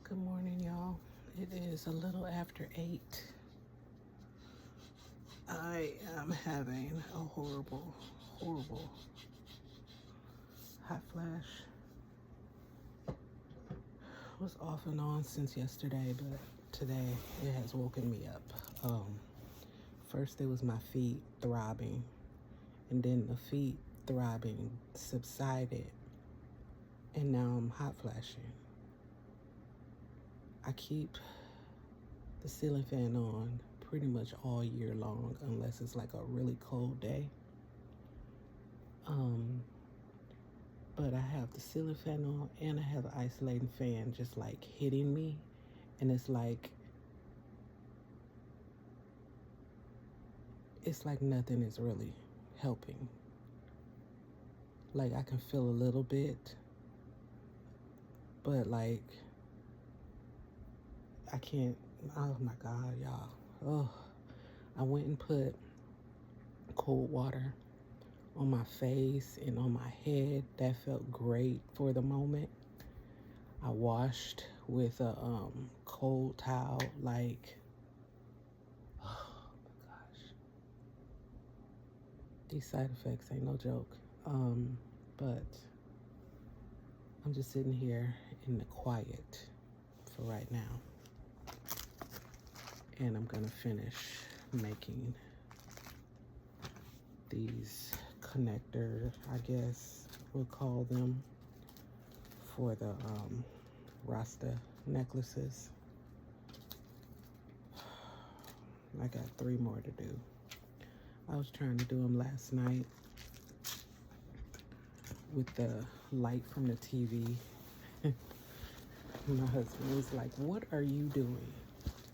Good morning, y'all. It is a little after 8. I am having a horrible hot flash. It was off and on since yesterday, but today it has woken me up. First it was my feet throbbing, and then the feet throbbing subsided, and now I'm hot flashing. I keep the ceiling fan on pretty much all year long unless it's like a really cold day. But I have the ceiling fan on and I have the isolating fan just like hitting me, and it's like nothing is really helping. Like I can feel a little bit, but like I can't. Oh my God, y'all. Oh, I went and put cold water on my face and on my head. That felt great for the moment. I washed with a cold towel. Like, oh my gosh, these side effects ain't no joke. But I'm just sitting here in the quiet for right now, and I'm gonna finish making these connector, I guess we'll call them, for the Rasta necklaces. I got 3 more to do. I was trying to do them last night with the light from the TV. My husband was like, "What are you doing?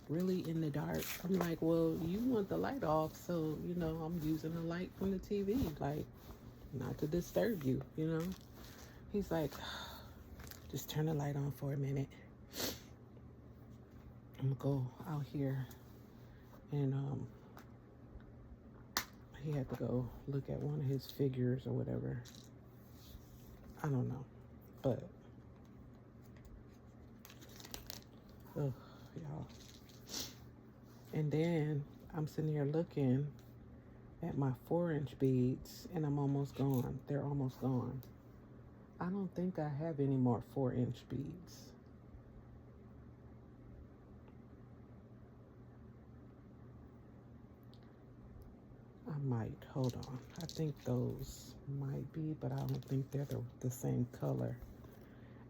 Really in the dark?" I'm like, "Well, you want the light off, so I'm using the light from the TV, like not to disturb you, He's like, "Just turn the light on for a minute. I'm gonna go out here," and he had to go look at one of his figures or whatever. I don't know, but ugh, y'all. And then I'm sitting here looking at my 4-inch beads, and I'm almost gone. They're almost gone. I don't think I have any more 4-inch beads. I might. Hold on. I think those might be, but I don't think they're the same color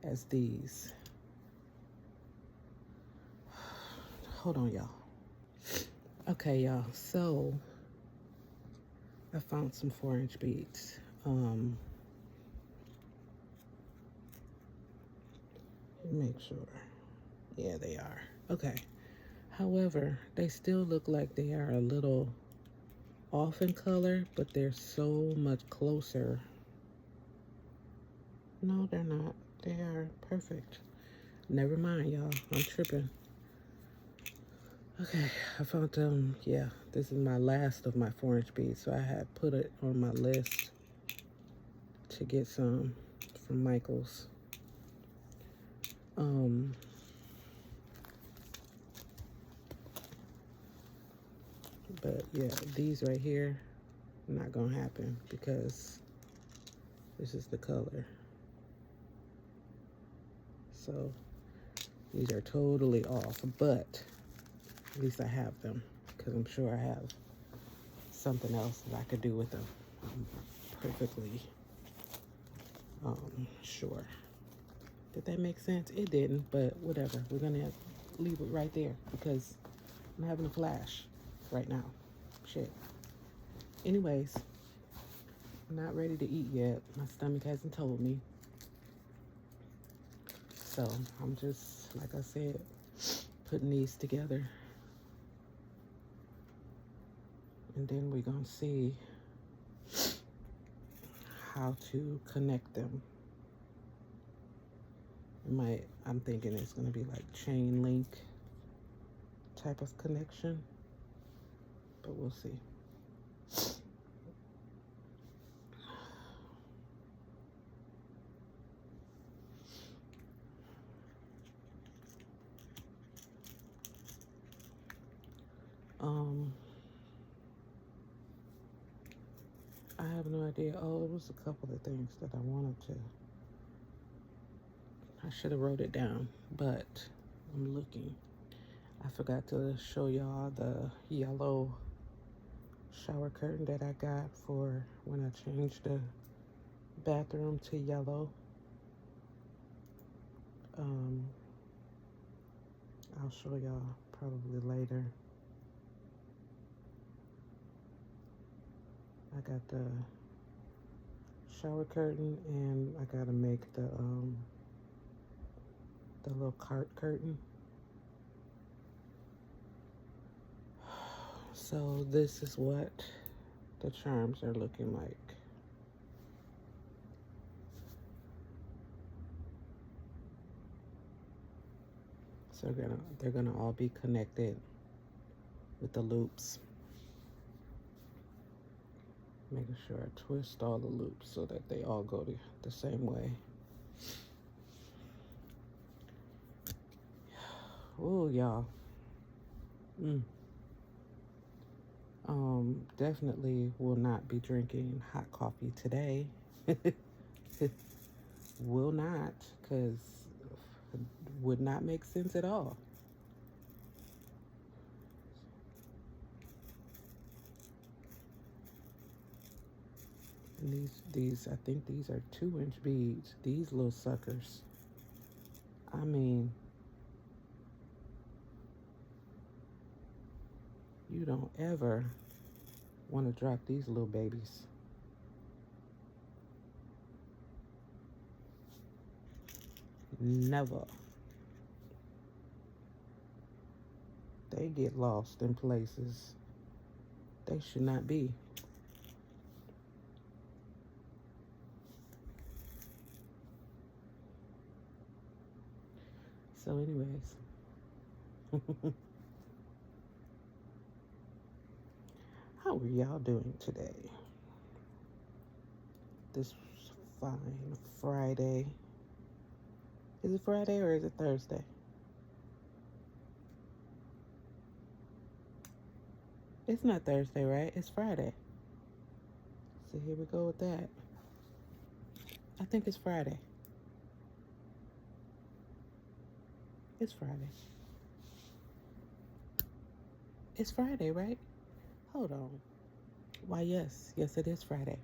as these. Hold on, y'all. Okay, y'all. So I found some 4-inch beads. Make sure. Yeah, they are. Okay. However, they still look like they are a little off in color, but they're so much closer. No, they're not. They are perfect. Never mind, y'all. I'm tripping. Okay, I found them. Yeah, this is my last of my 4-inch beads, so I had put it on my list to get some from Michael's. But yeah, these right here, not gonna happen because this is the color. So these are totally off, but at least I have them, because I'm sure I have something else that I could do with them. I'm perfectly sure. Did that make sense? It didn't, but whatever. We're gonna leave it right there because I'm having a flash right now. Shit. Anyways, I'm not ready to eat yet. My stomach hasn't told me. So I'm just, like I said, putting these together. And then we're gonna see how to connect them. I'm thinking it's gonna be like chain link type of connection, but we'll see. I did. Oh, it was a couple of things that I wanted to. I should have wrote it down, but I'm looking. I forgot to show y'all the yellow shower curtain that I got for when I changed the bathroom to yellow. I'll show y'all probably later. I got the shower curtain, and I gotta make the little cart curtain. So this is what the charms are looking like. So they're gonna all be connected with the loops. Making sure I twist all the loops so that they all go the same way. Oh, y'all. Definitely will not be drinking hot coffee today. Will not, because it would not make sense at all. And these, I think these are 2-inch beads. These little suckers. I mean, you don't ever want to drop these little babies. Never. They get lost in places they should not be. So anyways, how are y'all doing today? This fine Friday. Is it Friday or is it Thursday? It's not Thursday, right? It's Friday. So here we go with that. I think it's Friday. It's Friday. It's Friday, right? Hold on. Why, yes. Yes, it is Friday.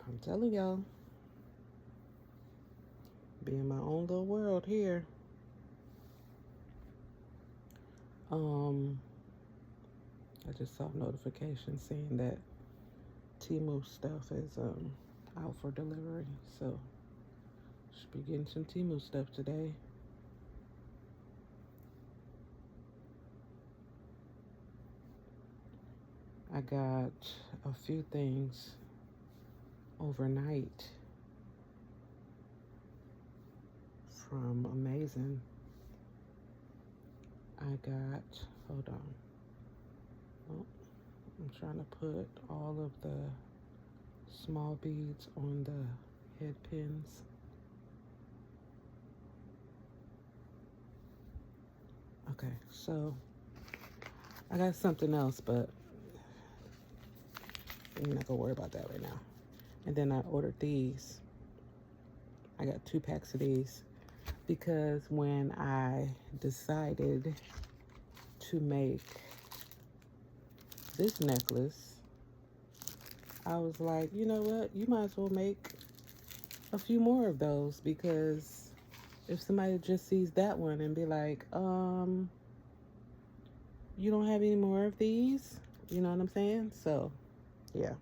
I'm telling y'all. Be in my own little world here. I just saw a notification saying that Temu stuff is out for delivery. So, should be getting some Temu stuff today. I got a few things overnight from Amazing. I got, hold on. Oh, I'm trying to put all of the small beads on the head pins. Okay, so I got something else, but I'm not gonna worry about that right now. And then I ordered these. I got 2 packs of these because when I decided to make this necklace, I was like, you know what? You might as well make a few more of those, because if somebody just sees that one and be like, you don't have any more of these? You know what I'm saying? So, yeah.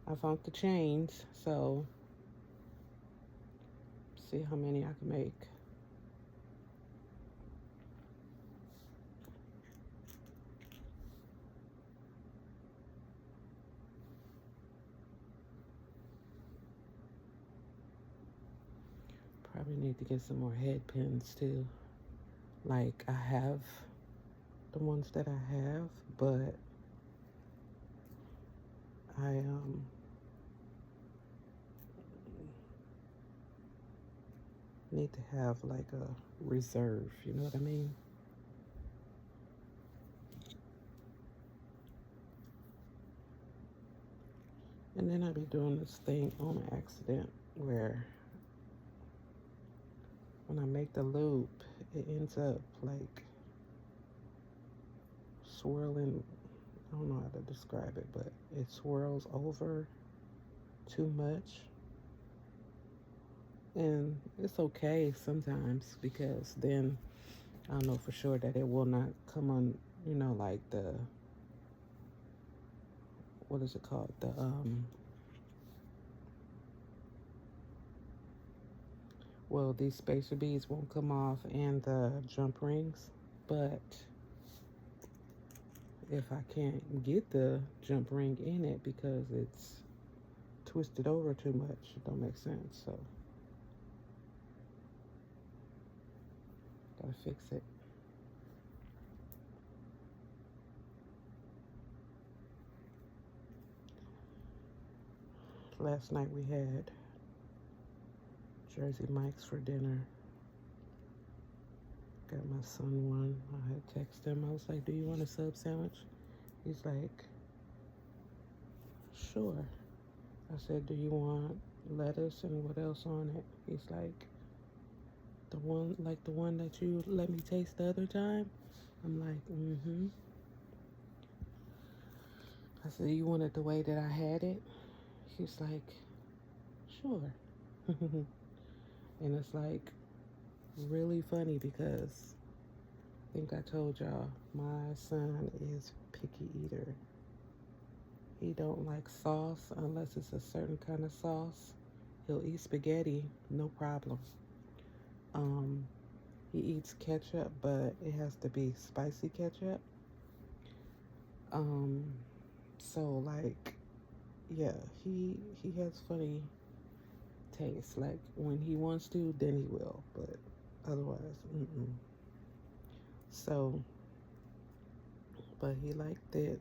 I found the chains, so see how many I can make. Probably need to get some more head pins too. Like, I have the ones that I have, but I need to have like a reserve, you know what I mean? And then I be doing this thing on accident where when I make the loop, it ends up like swirling. I don't know how to describe it, but it swirls over too much. And it's okay sometimes, because then I know for sure that it will not come on, you know, like the, what is it called? Well, these spacer beads won't come off and the jump rings, but if I can't get the jump ring in it because it's twisted over too much, it don't make sense. So gotta fix it. Last night we had Jersey Mike's for dinner. Got my son one. I had texted him. I was like, do you want a sub sandwich? He's like, sure. I said, do you want lettuce and what else on it? He's like, the one that you let me taste the other time? I'm like, mm-hmm. I said, you want it the way that I had it? He's like, sure. And it's like really funny because I think I told y'all my son is picky eater. He don't like sauce unless it's a certain kind of sauce. He'll eat spaghetti, no problem. He eats ketchup, but it has to be spicy ketchup. So like, yeah, he has funny taste. Like when he wants to, then he will, but otherwise, So, but he liked it,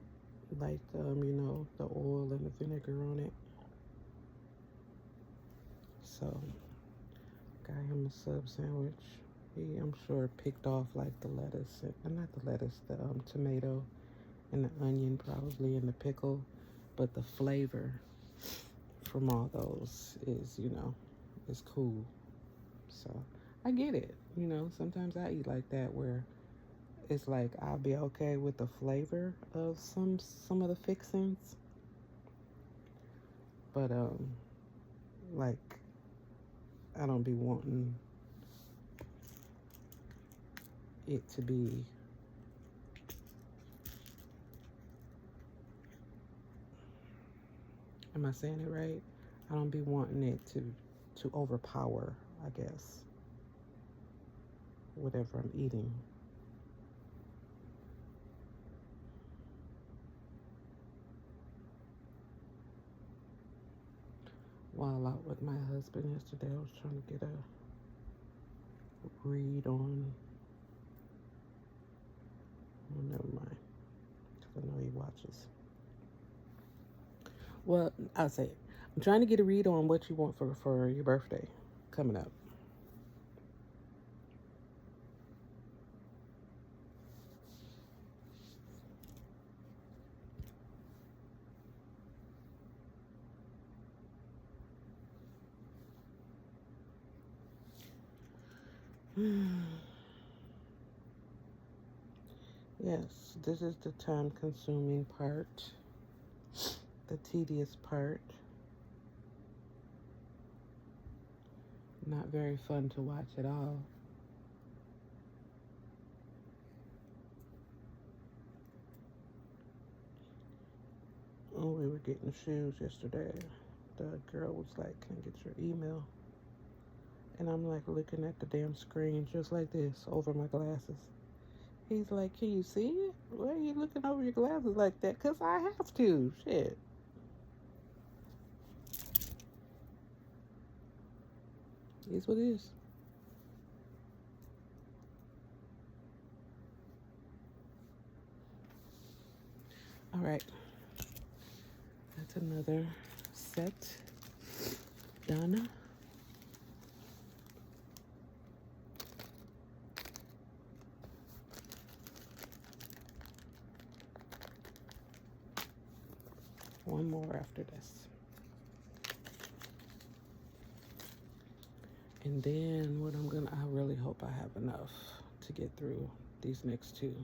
you know, the oil and the vinegar on it. So, got him a sub sandwich. He, I'm sure, picked off like the lettuce, not the lettuce, the tomato and the onion probably, and the pickle, but the flavor from all those is, you know, is cool. So I get it. You know, sometimes I eat like that where it's like I'll be okay with the flavor of some of the fixings, but like I don't be wanting it to be am I saying it right? I don't be wanting it to overpower, I guess, whatever I'm eating. While out with my husband yesterday, I was trying to get a read on. Oh, never mind, because I know he watches. Well, I'll say it. I'm trying to get a read on what you want for your birthday coming up. Yes, this is the time-consuming part, the tedious part. Not very fun to watch at all. Oh, we were getting shoes yesterday. The girl was like, can I get your email? And I'm like looking at the damn screen just like this over my glasses. He's like, can you see it? Why are you looking over your glasses like that? Because I have to. Shit. It is what it is. All right. That's another set done. One more after this. And then I really hope I have enough to get through these next two.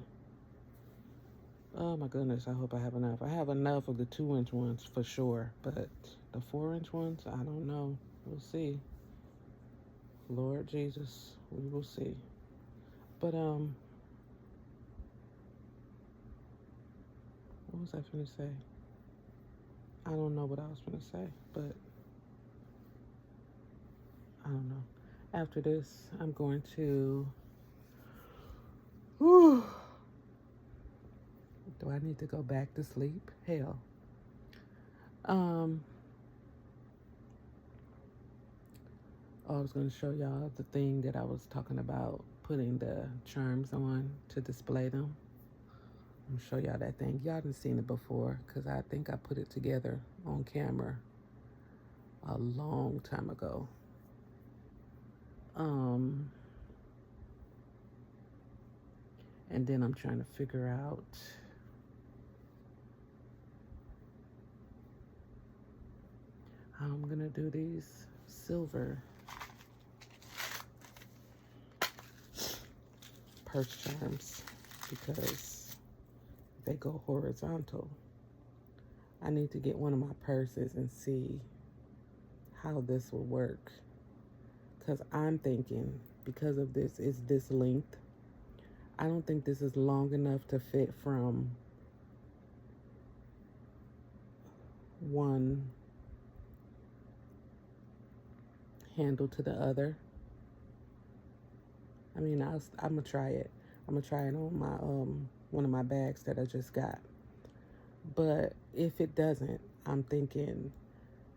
Oh my goodness, I hope I have enough. I have enough of the 2-inch ones for sure, but the 4-inch ones, I don't know. We'll see. Lord Jesus, we will see. But what was I finna say? I don't know what I was finna say, but I don't know. After this, I'm going to. Whew, do I need to go back to sleep? Hell. I was going to show y'all the thing that I was talking about, putting the charms on to display them. I'm going to show y'all that thing. Y'all done seen it before because I think I put it together on camera a long time ago. And then I'm trying to figure out how I'm going to do these silver purse charms because they go horizontal. I need to get one of my purses and see how this will work, because I'm thinking because of this is this length. I don't think this is long enough to fit from one handle to the other. I mean, I'm gonna try it. I'm gonna try it on my one of my bags that I just got. But if it doesn't, I'm thinking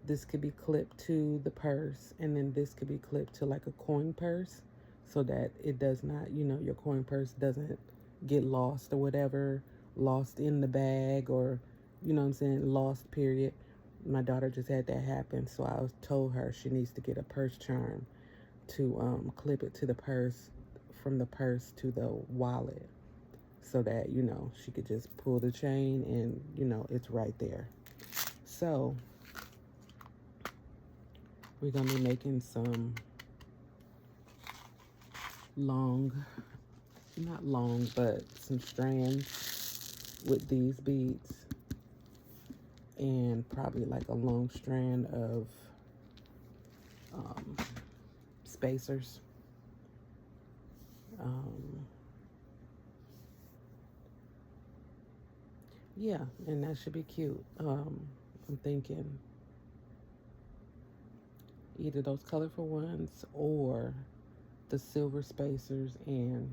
this could be clipped to the purse, and then this could be clipped to like a coin purse, so that it does not, your coin purse doesn't get lost or whatever, lost in the bag, or what I'm saying, lost period. My daughter just had that happen, so I told her she needs to get a purse charm to clip it to the purse, from the purse to the wallet, so that she could just pull the chain and it's right there. So we're gonna be making some not long, but some strands with these beads, and probably like a long strand of spacers. Yeah, and that should be cute. I'm thinking either those colorful ones or the silver spacers and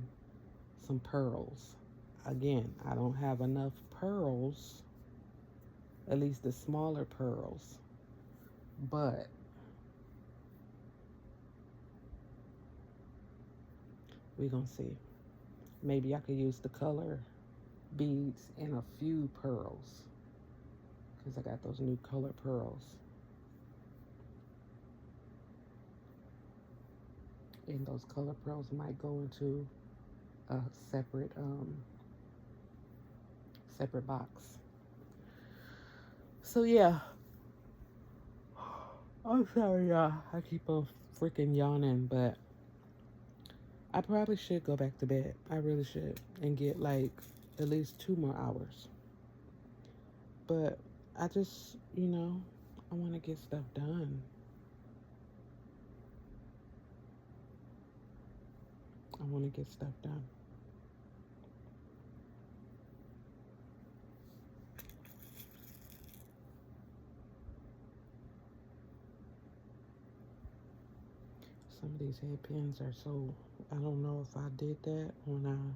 some pearls. Again, I don't have enough pearls, at least the smaller pearls, but we're gonna see. Maybe I could use the color beads and a few pearls, because I got those new color pearls. And those color pearls might go into a separate box. So yeah, I'm sorry y'all, I keep on freaking yawning, but I probably should go back to bed. I really should, and get like at least 2 more hours. But I just, I want to get stuff done. I want to get stuff done. Some of these head pins are so, I don't know if I did that when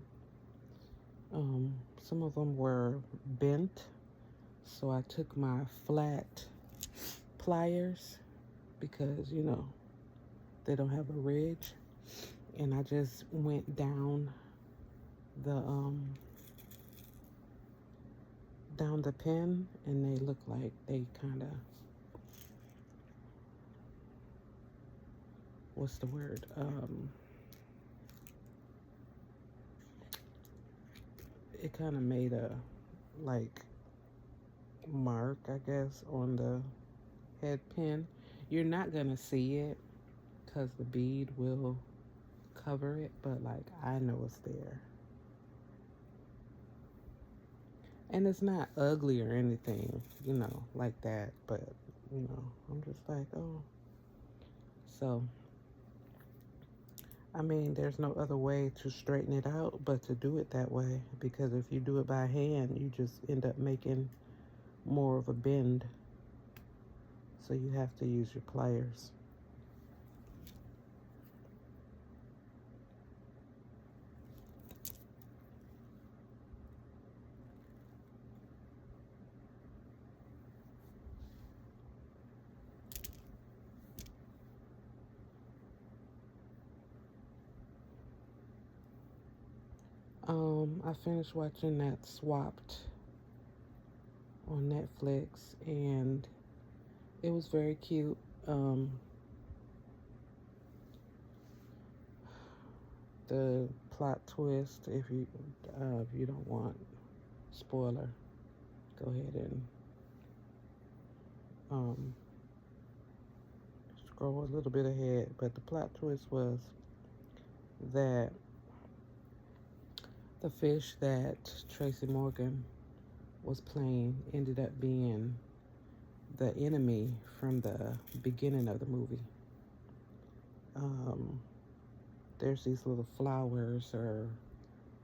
some of them were bent. So I took my flat pliers, because, they don't have a ridge. And I just went down the pin, and they look like they kind of, what's the word? It kind of made a like mark, I guess, on the head pin. You're not gonna see it because the bead will cover it, but like I know it's there. And it's not ugly or anything, you know, like that, but you know, I'm just like, oh. So I mean, there's no other way to straighten it out but to do it that way, because if you do it by hand, you just end up making more of a bend. So you have to use your pliers. I finished watching that Swapped on Netflix, and it was very cute. The plot twist, if you don't want spoiler, go ahead and scroll a little bit ahead. But the plot twist was that the fish that Tracy Morgan was playing ended up being the enemy from the beginning of the movie. There's these little flowers or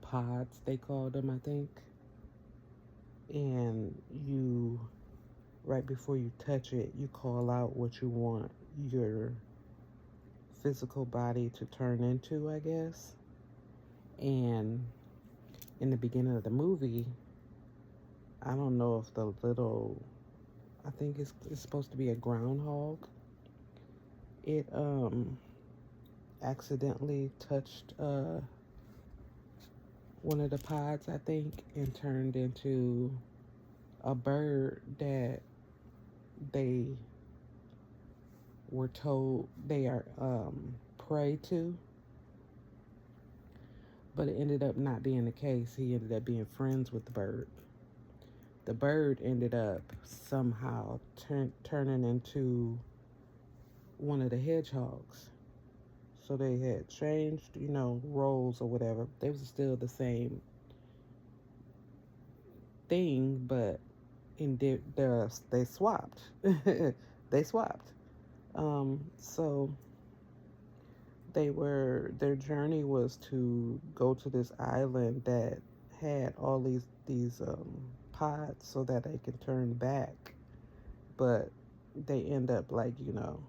pods, they called them, I think. And you, right before you touch it, you call out what you want your physical body to turn into, I guess. And in the beginning of the movie, I don't know if the little, I think it's supposed to be a groundhog. It accidentally touched one of the pods, I think, and turned into a bird that they were told they are prey to. But it ended up not being the case. He ended up being friends with the bird. The bird ended up somehow turning into one of the hedgehogs. So they had changed, you know, roles or whatever. They was still the same thing, but they swapped. They swapped. So their journey was to go to this island that had all these pods so that they could turn back, but they end up, like, you know,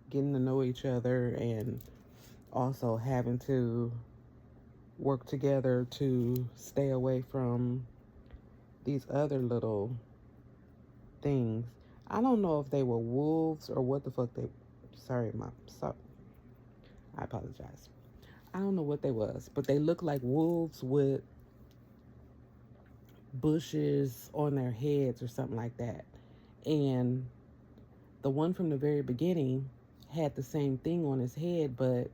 getting to know each other and also having to work together to stay away from these other little things. I don't know if they were wolves or what the fuck they. Sorry, Mom. Sorry. I apologize. I don't know what they was, but they looked like wolves with bushes on their heads or something like that. And the one from the very beginning had the same thing on his head, but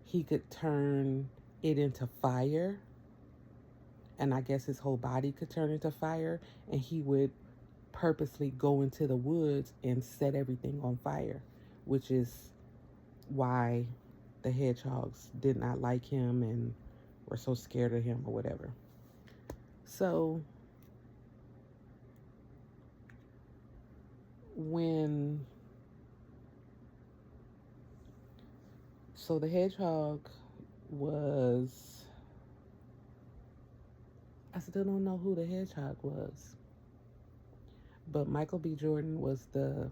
he could turn it into fire. And I guess his whole body could turn into fire. And he would purposely go into the woods and set everything on fire, which is why the hedgehogs did not like him and were so scared of him or whatever. So the hedgehog was, I still don't know who the hedgehog was, but Michael B. Jordan was the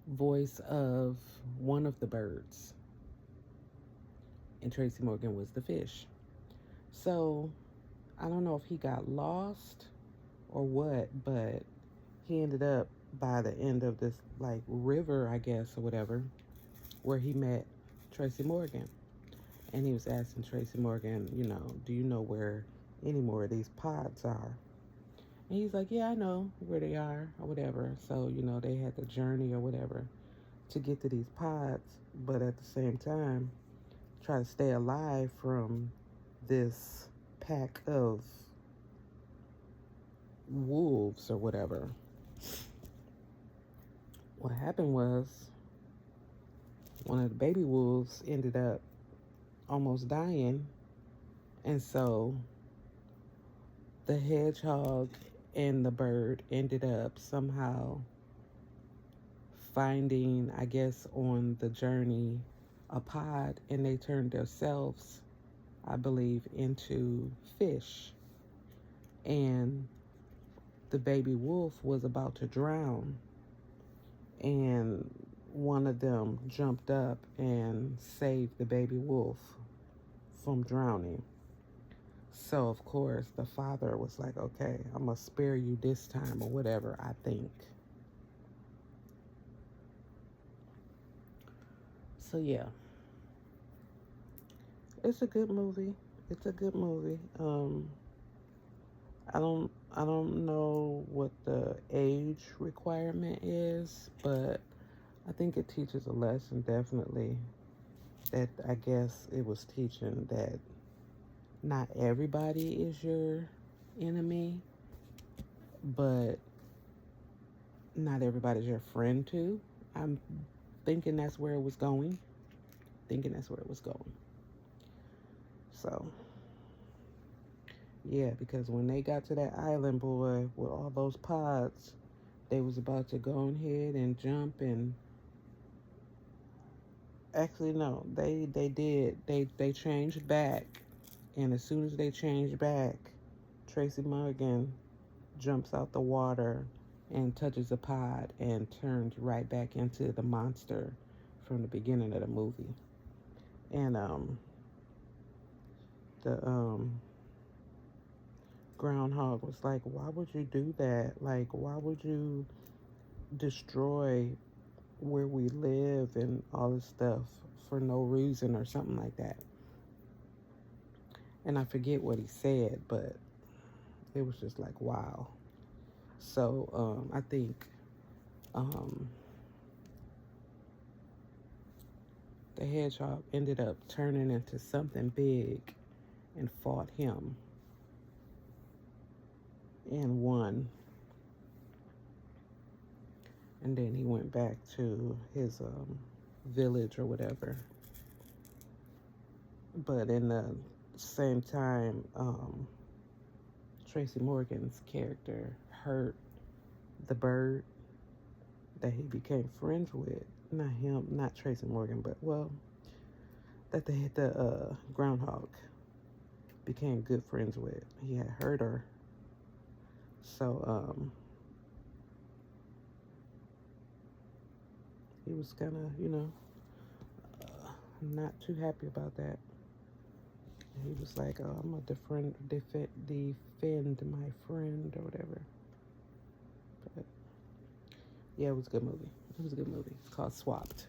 voice of one of the birds, and Tracy Morgan was the fish. So I don't know if he got lost or what, but he ended up by the end of this, like, river, I guess, or whatever, where he met Tracy Morgan. And he was asking Tracy Morgan, you know, do you know where any more of these pods are? And he's like, yeah, I know where they are or whatever. So, you know, they had the journey or whatever to get to these pods, but at the same time, try to stay alive from this pack of wolves or whatever. What happened was one of the baby wolves ended up almost dying. And so the hedgehog and the bird ended up somehow finding, I guess, on the journey a pod, and they turned themselves, I believe, into fish. And the baby wolf was about to drown, and one of them jumped up and saved the baby wolf from drowning. So, of course, the father was like, okay, I'm going to spare you this time, or whatever, I think. So, yeah. It's a good movie. It's a good movie. I don't know what the age requirement is, but I think it teaches a lesson, definitely, that I guess it was teaching that not everybody is your enemy, but not everybody's your friend too. I'm thinking that's where it was going. So, yeah, because when they got to that island, boy, with all those pods, they was about to go ahead and jump and actually no, they did. They changed back, and as soon as they changed back, Tracy Morgan jumps out the water and touches a pod and turns right back into the monster from the beginning of the movie. And the groundhog was like, why would you do that? Like, why would you destroy where we live and all this stuff for no reason or something like that? And I forget what he said, but it was just like, wow. So I think the hedgehog ended up turning into something big and fought him and won. And then he went back to his village or whatever. But in the same time, Tracy Morgan's character hurt the bird that he became friends with. Not him, not Tracy Morgan, but well, that the groundhog became good friends with. He had hurt her. So he was kind of, not too happy about that. He was like, oh, I'm going to defend my friend or whatever. But yeah, it was a good movie. It's called Swapped.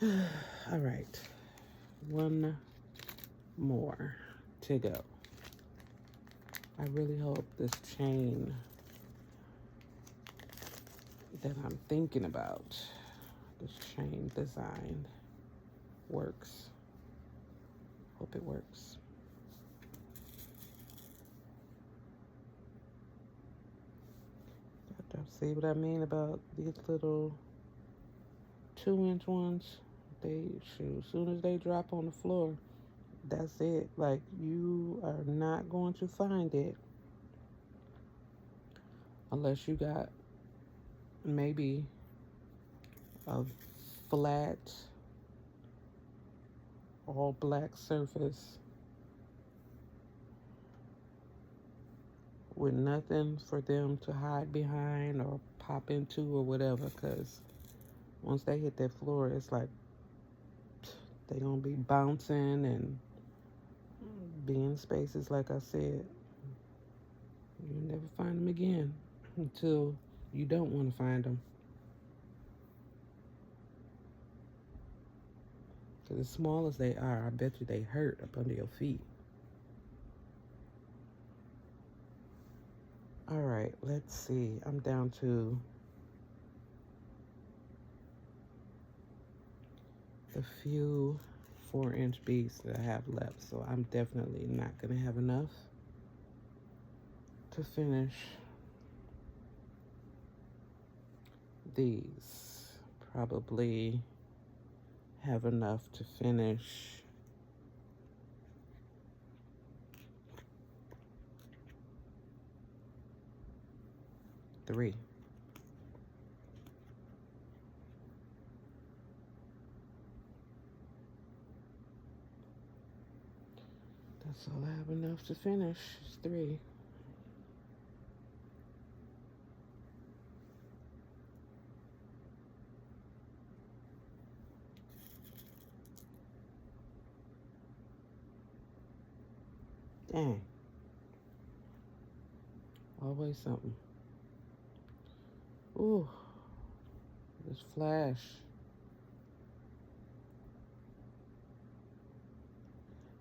All right. One more to go. I really hope this chain that I'm thinking about, this chain design, works. Hope it works. See what I mean about these little 2-inch ones? They shoot, as soon as they drop on the floor, that's it. Like, you are not going to find it unless you got maybe a flat, all black surface with nothing for them to hide behind or pop into or whatever, because once they hit that floor, it's like they're gonna be bouncing and being spaces, like I said. You'll never find them again until you don't want to find them. Because as small as they are, I bet you they hurt up under your feet. All right, let's see. I'm down to the few 4-inch beads that I have left, so I'm definitely not going to have enough to finish these. probably have enough to finish 3. That's all I have enough to finish, is 3. Dang. Always something. Ooh, this flash.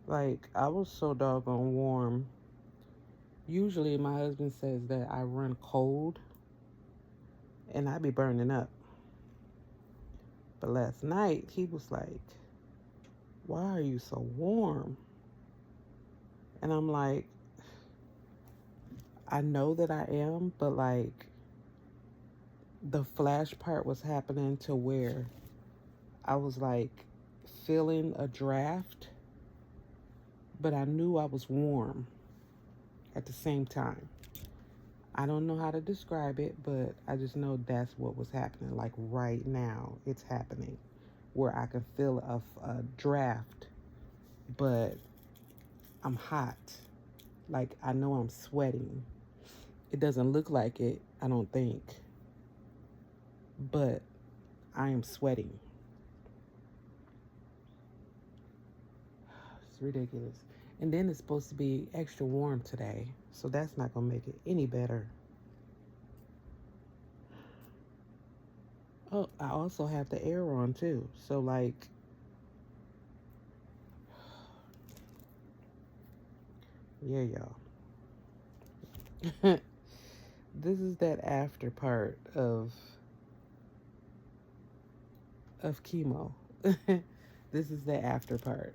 Like, I was so doggone warm. Usually my husband says that I run cold and I be burning up. But last night he was like, why are you so warm? And I'm like, I know that I am, but like the flash part was happening to where I was like feeling a draft, but I knew I was warm at the same time. I don't know how to describe it, but I just know that's what was happening. Like right now, it's happening where I can feel a draft, but I'm hot. Like I know I'm sweating. It doesn't look like it, I don't think, but I am sweating. It's ridiculous. And then it's supposed to be extra warm today, so that's not gonna make it any better. Oh, I also have the air on too, so like, yeah, y'all. This is that after part of chemo. This is the after part.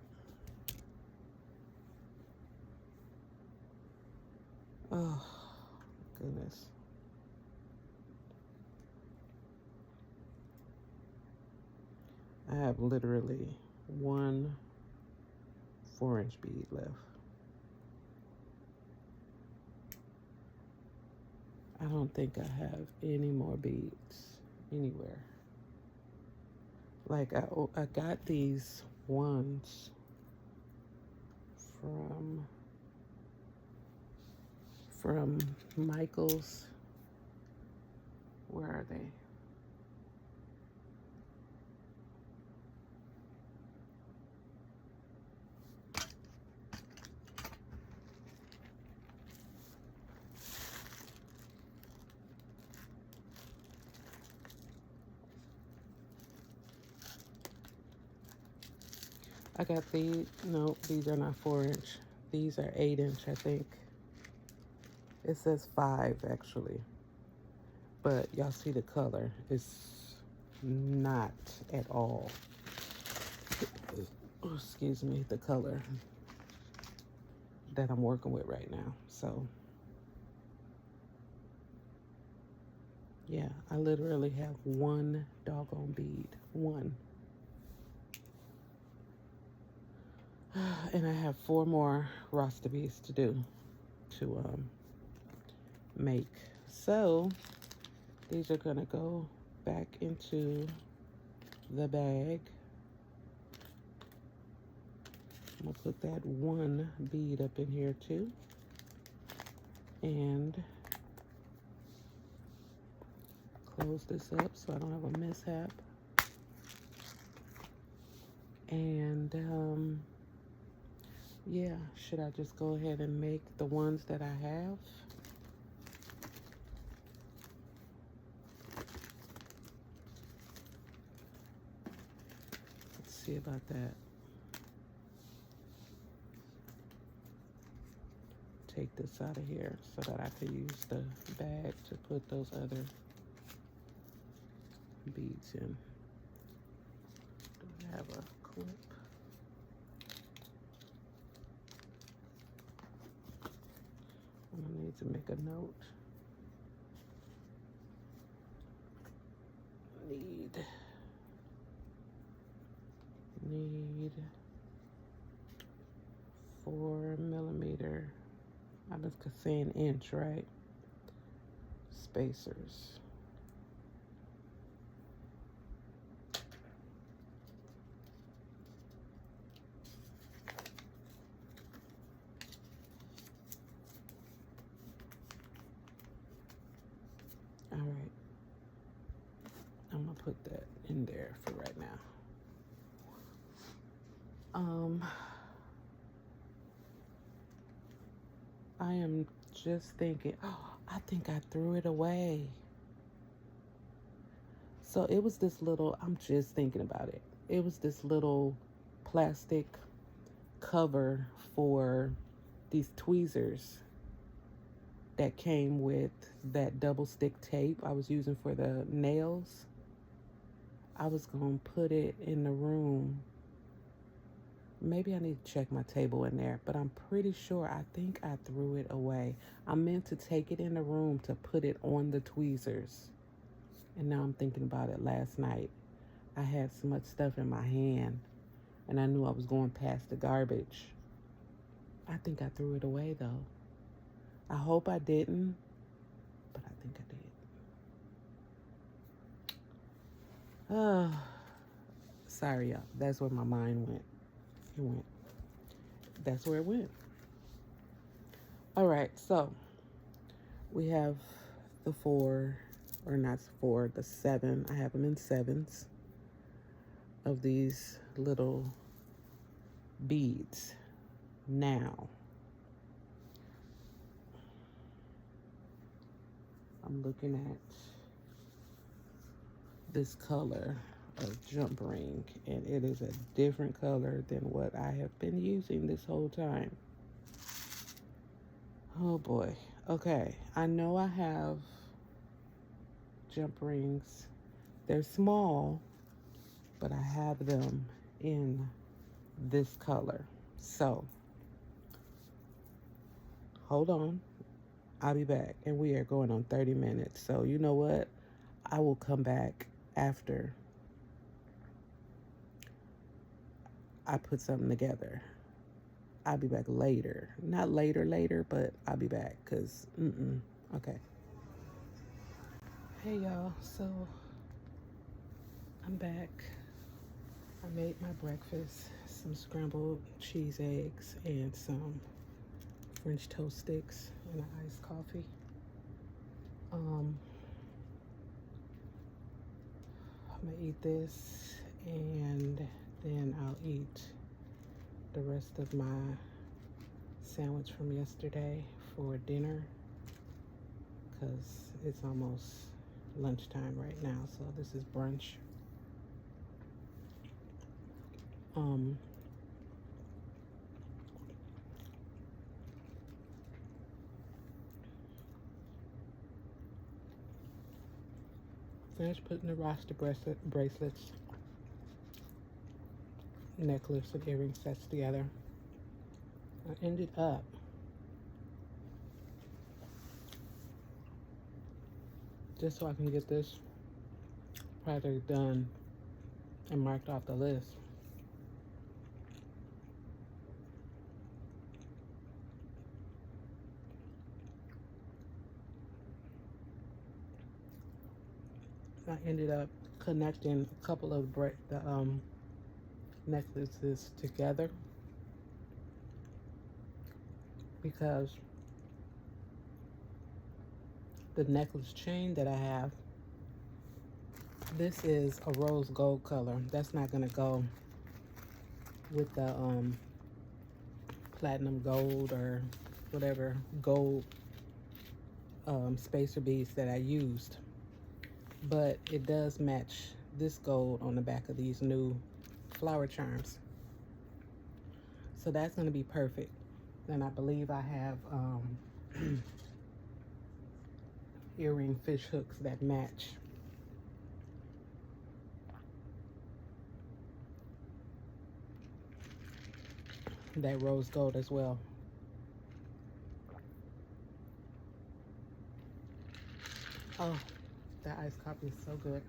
Oh, goodness. I have literally 1 4-inch bead left. I don't think I have any more beads anywhere. Like I got these ones from Michael's. Where are they? I got these. No, these are not 4-inch. These are 8-inch, I think. It says 5 actually, but y'all see the color. It's not at all. Oh, excuse me, the color that I'm working with right now. So yeah, I literally have 1 doggone bead. 1. And I have 4 more Rasta beads to do to make. So these are gonna go back into the bag. I'm gonna put that 1 bead up in here too. And close this up so I don't have a mishap. And yeah, should I just go ahead and make the ones that I have? Let's see about that. Take this out of here so that I could use the bag to put those other beads in. Do I have a clip? I need to make a note. Need 4mm. I was saying inch, right? Spacers. All right. I'm gonna put that in there for right now. I am just thinking, oh, I think I threw it away. So it was this little, I'm just thinking about it. It was this little plastic cover for these tweezers that came with that double stick tape I was using for the nails. I was gonna put it in the room. Maybe I need to check my table in there, but I'm pretty sure, I think I threw it away. I meant to take it in the room to put it on the tweezers. And now I'm thinking about it. Last night, I had so much stuff in my hand, and I knew I was going past the garbage. I think I threw it away, though. I hope I didn't, but I think I did. Sorry, y'all. That's where my mind went. That's where it went. All right, so we have the 4, or not 4, the 7. I have them in 7s of these little beads. Now, I'm looking at this color of jump ring, and it is a different color than what I have been using this whole time. Oh boy. Okay, I know I have jump rings. They're small, but I have them in this color. So hold on, I'll be back. And we are going on 30 minutes, so you know what, I will come back after I put something together. I'll be back later. Not later, but I'll be back, because, okay. Hey, y'all. So, I'm back. I made my breakfast. Some scrambled cheese eggs and some French toast sticks and an iced coffee. I'm going to eat this, and then I'll eat the rest of my sandwich from yesterday for dinner, because it's almost lunchtime right now, so this is brunch. Finished putting the roster bracelets, necklace, and earring sets together. I ended up just so I can get this project done and marked off the list. I ended up connecting a couple of the necklaces together, because the necklace chain that I have, this is a rose gold color. That's not gonna go with the platinum gold or whatever gold spacer beads that I used, but it does match this gold on the back of these new flower charms. So that's gonna be perfect. Then I believe I have earring fish hooks that match. That rose gold as well. Oh, that iced coffee is so good.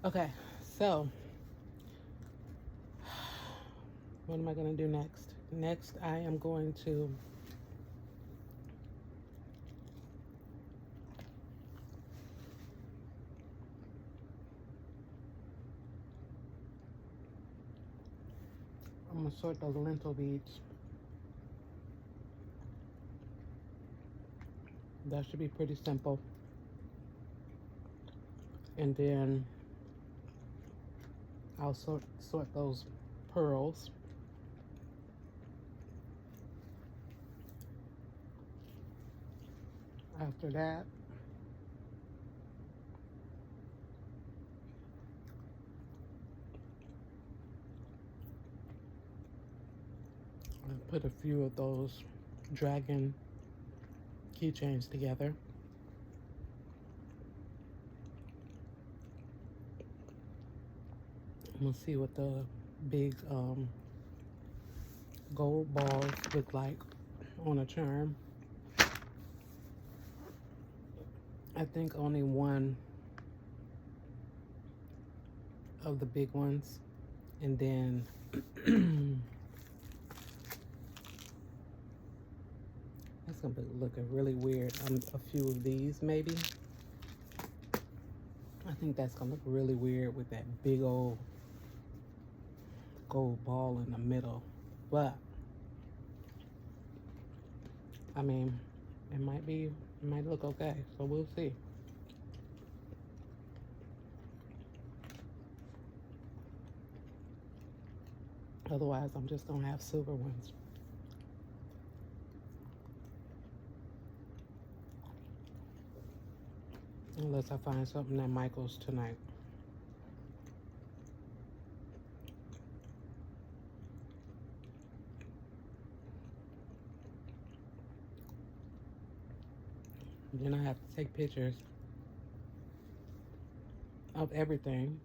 Okay, so What am I going to do next? Next, I am going to sort those lentil beads. That should be pretty simple. And then I'll sort those pearls. After that, I'll put a few of those dragon keychains together. We'll see what the big gold balls look like on a charm. I think only one of the big ones, and then that's gonna be looking really weird. A few of these maybe. I think that's gonna look really weird with that big old gold ball in the middle, but I mean, it might look okay, so we'll see. Otherwise, I'm just gonna have silver ones. Unless I find something at Michael's tonight. Then I have to take pictures of everything.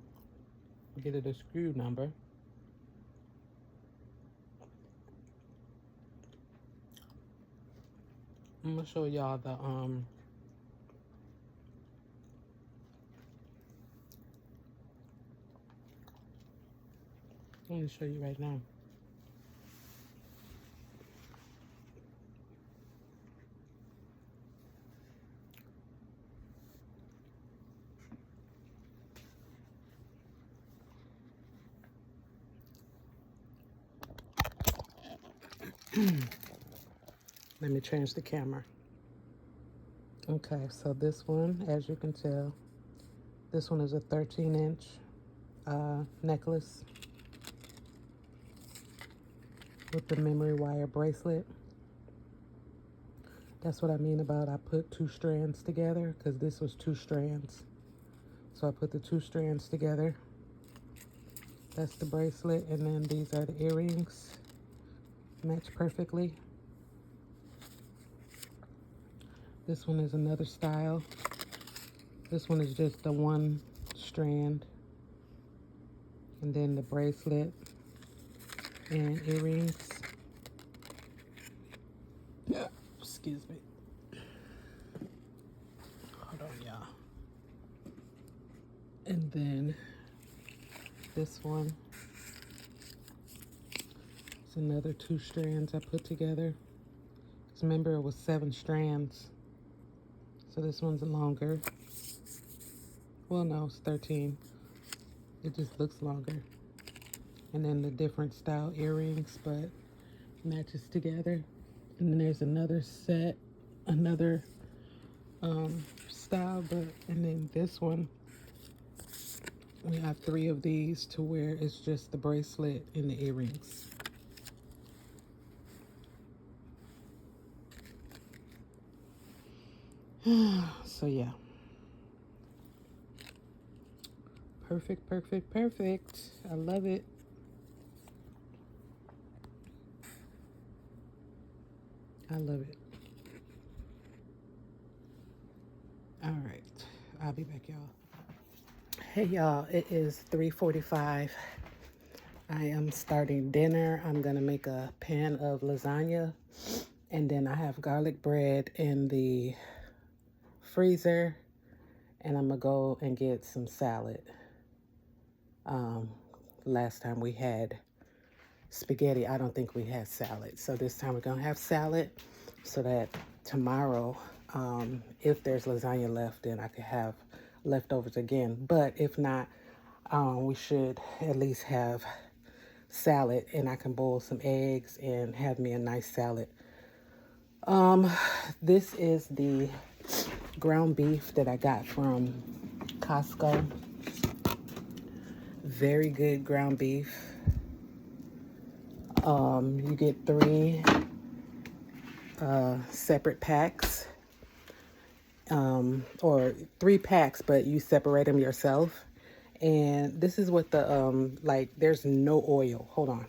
Get it a SKU number. I'm gonna show y'all the I'm gonna show you right now. Let me change the camera. Okay, so this one, as you can tell, this one is a 13-inch necklace with the memory wire bracelet. That's what I mean about I put 2 strands together, because this was 2 strands. So I put the 2 strands together. That's the bracelet, and then these are the earrings. Match perfectly. This one is another style. This one is just the 1 strand. And then the bracelet and earrings. Excuse me. Hold on, y'all. And then this one. It's another 2 strands I put together. Because remember, it was 7 strands. So this one's longer. Well, no, it's 13. It just looks longer. And then the different style earrings, but matches together. And then there's another set, another style, and then this one, we have 3 of these to where it's just the bracelet and the earrings. So yeah. Perfect, perfect, perfect. I love it. I love it. All right, I'll be back, y'all. Hey, y'all, it is 3:45. I am starting dinner. I'm gonna make a pan of lasagna, and then I have garlic bread in the freezer, and I'm gonna go and get some salad. Last time we had spaghetti. I don't think we had salad. So this time we're going to have salad so that tomorrow, if there's lasagna left, then I could have leftovers again. But if not, we should at least have salad, and I can boil some eggs and have me a nice salad. This is the ground beef that I got from Costco. Very good ground beef. You get 3 separate packs, or 3 packs, but you separate them yourself. And this is what the, like, there's no oil. Hold on.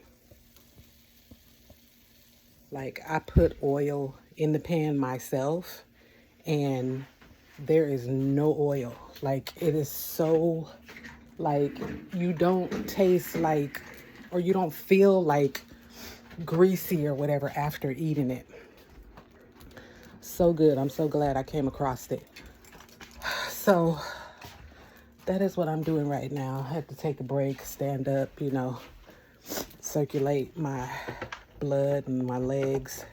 Like, I put oil in the pan myself, and there is no oil. Like, it is so, like, you don't taste like, or you don't feel like greasy or whatever after eating it. So good. I'm so glad I came across it. So that is what I'm doing right now. I had to take a break, stand up, you know, circulate my blood and my legs.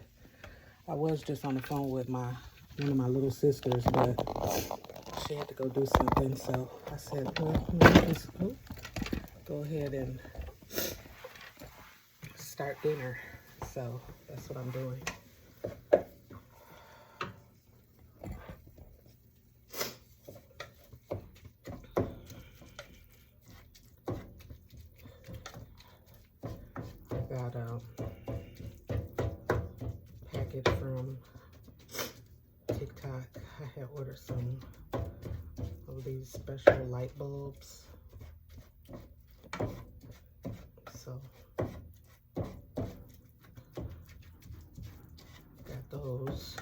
I was just on the phone with one of my little sisters, but she had to go do something. So I said, well, let me just go ahead and start dinner. So that's what I'm doing. Got a package from TikTok. I had ordered some of these special light bulbs. So got those.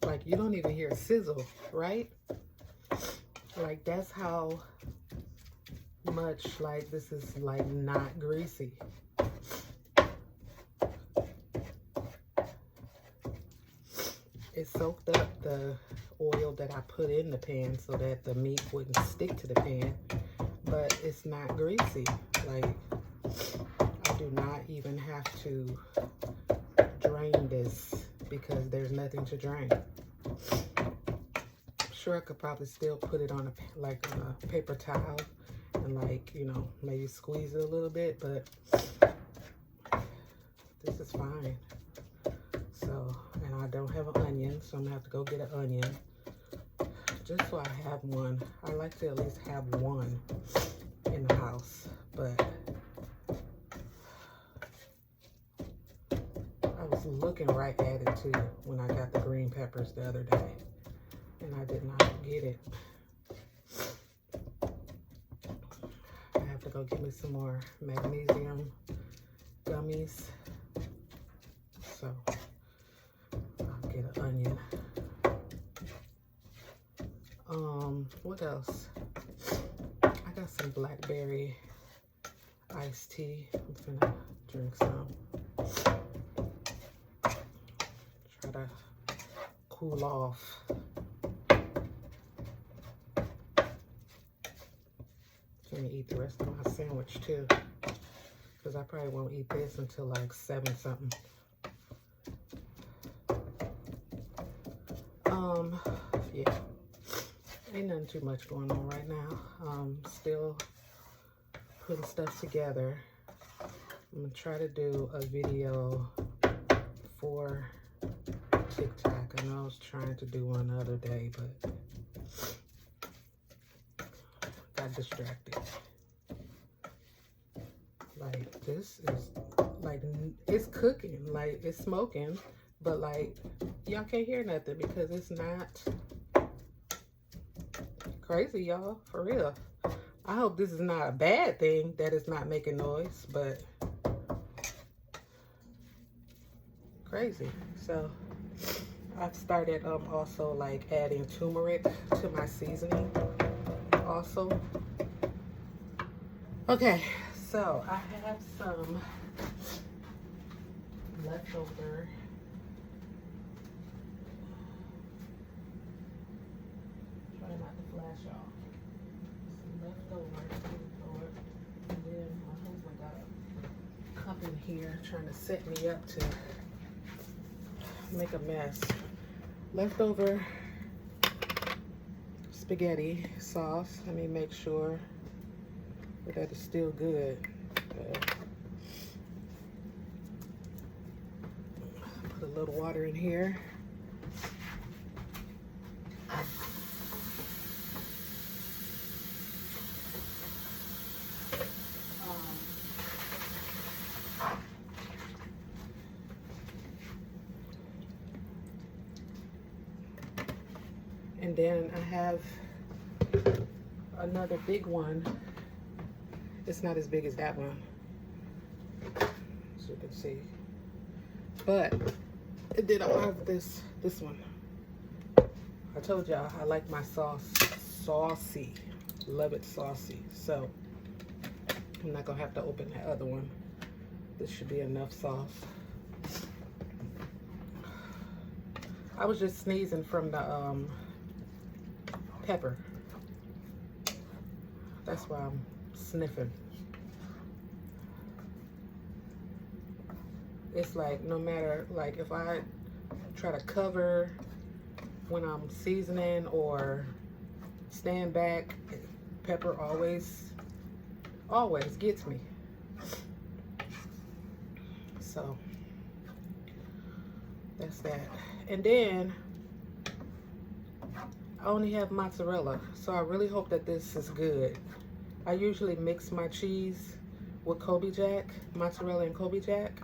Like, you don't even hear a sizzle, right? Like, that's how much, like, this is, like, not greasy. It soaked up the oil that I put in the pan so that the meat wouldn't stick to the pan, but it's not greasy. Like, I do not even have to drain this because there's nothing to drain. I'm sure I could probably still put it on a paper towel and, like, you know, maybe squeeze it a little bit, but this is fine. So, and I don't have an onion, so I'm gonna have to go get an onion just so I have one. I like to at least have one in the house, but I was looking right at it too when I got the green peppers the other day, and I did not get it. I have to go get me some more magnesium gummies. So I'll get an onion. What else? I got some blackberry iced tea. I'm gonna drink some. Try to cool off. Gonna eat the rest of my sandwich too, because I probably won't eat this until like 7 something. Yeah, ain't nothing too much going on right now. Still putting stuff together. I'm gonna try to do a video for TikTok. I know I was trying to do one the other day, but got distracted. Like, this is, like, it's cooking, like, it's smoking, but, like, y'all can't hear nothing because it's not crazy, y'all, for real. I hope this is not a bad thing that it's not making noise, but crazy. So I've started also, like, adding turmeric to my seasoning also. Okay, so I have some leftover try not to flash y'all. Some leftover, and then my husband got a cup in here trying to set me up to make a mess. Leftover spaghetti sauce. Let me make sure that it's still good. Put a little water in here. And then I have another big one. It's not as big as that one, as you can see. But then I have this one. I told y'all I like my sauce saucy. Love it saucy. So I'm not gonna have to open that other one. This should be enough sauce. I was just sneezing from the pepper. That's why I'm sniffing. It's like no matter, like if I try to cover when I'm seasoning or stand back, pepper always gets me. So that's that. And then I only have mozzarella, so I really hope that this is good. I usually mix my cheese with Kobe Jack, mozzarella and Kobe Jack,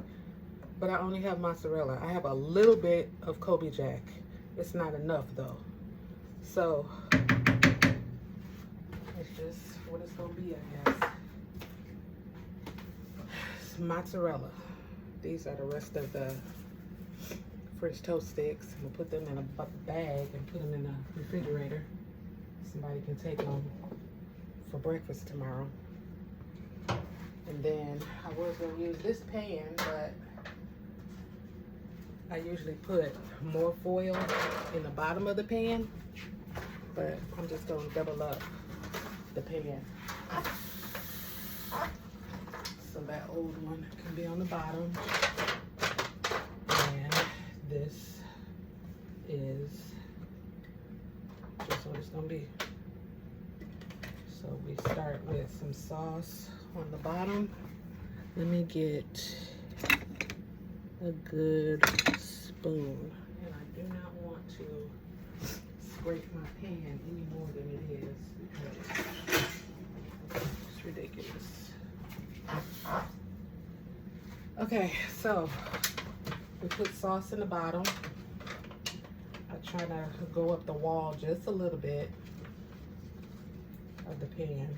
but I only have mozzarella. I have a little bit of Kobe Jack. It's not enough though. So it's just what it's gonna be, I guess. It's mozzarella. These are the rest of the French toast sticks. I'm gonna put them in a bag and put them in the refrigerator. Somebody can take them for breakfast tomorrow. And then I was gonna use this pan, but I usually put more foil in the bottom of the pan, but I'm just gonna double up the pan. So that old one can be on the bottom. And this is just what it's gonna be. So we start with some sauce on the bottom. Let me get a good spoon. And I do not want to scrape my pan any more than it is because it's ridiculous. Okay, so we put sauce in the bottom. I try to go up the wall just a little bit of the pan.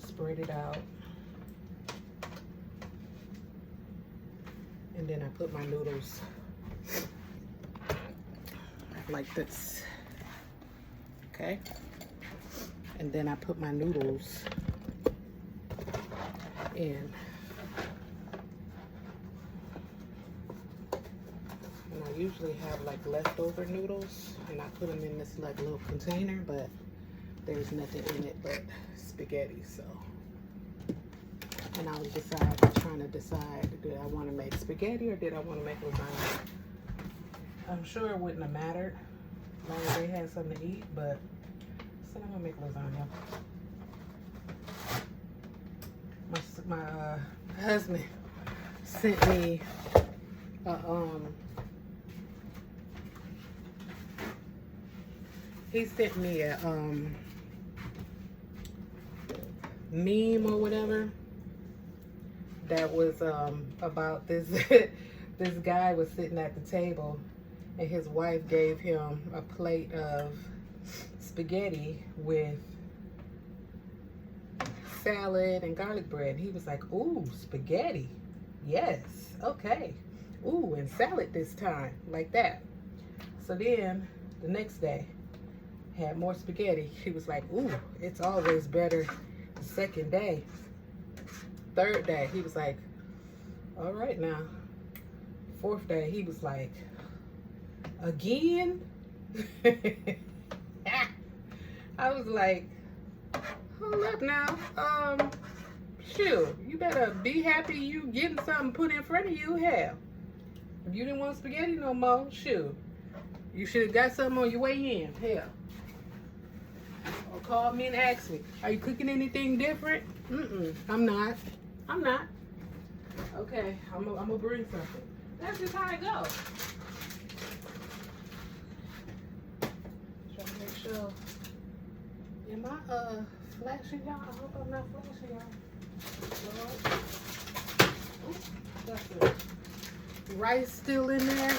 Spread it out. And then I put my noodles like this. Okay? And then I put my noodles in. And I usually have like leftover noodles and I put them in this like little container, but there's nothing in it but spaghetti, so. And I was trying to decide, did I want to make spaghetti or did I want to make lasagna? I'm sure it wouldn't have mattered as long as they had something to eat, but I said I'm gonna make lasagna. My husband sent me he sent me a meme or whatever that was about this this guy was sitting at the table and his wife gave him a plate of spaghetti with salad and garlic bread. And he was like, ooh, spaghetti. Yes, okay. Ooh, and salad this time, like that. So then the next day, had more spaghetti. He was like, ooh, it's always better Second day, third day, he was like, all right now. Fourth day, he was like, again? I was like, hold up now. Shoot, you better be happy you getting something put in front of you. Hell, if you didn't want spaghetti no more, shoot, you should have got something on your way in. Hell, or call me and ask me, are you cooking anything different? I'm not. Okay, I'm gonna bring something. That's just how it goes. Trying to make sure. Am I flashing y'all? I hope I'm not flashing y'all. That's the rice still in there.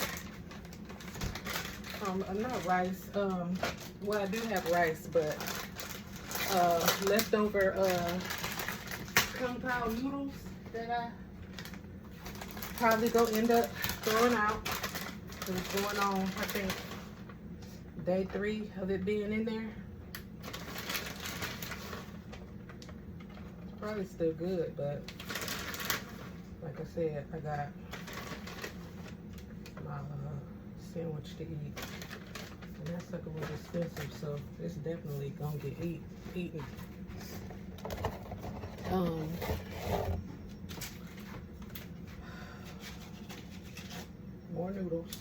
Not rice. Well, I do have rice, but leftover compound noodles that I probably gonna end up throwing out. It's going on, I think, day 3 of it being in there. Probably still good, but like I said, I got my sandwich to eat, and that sucker was expensive, so it's definitely gonna get eaten. More noodles.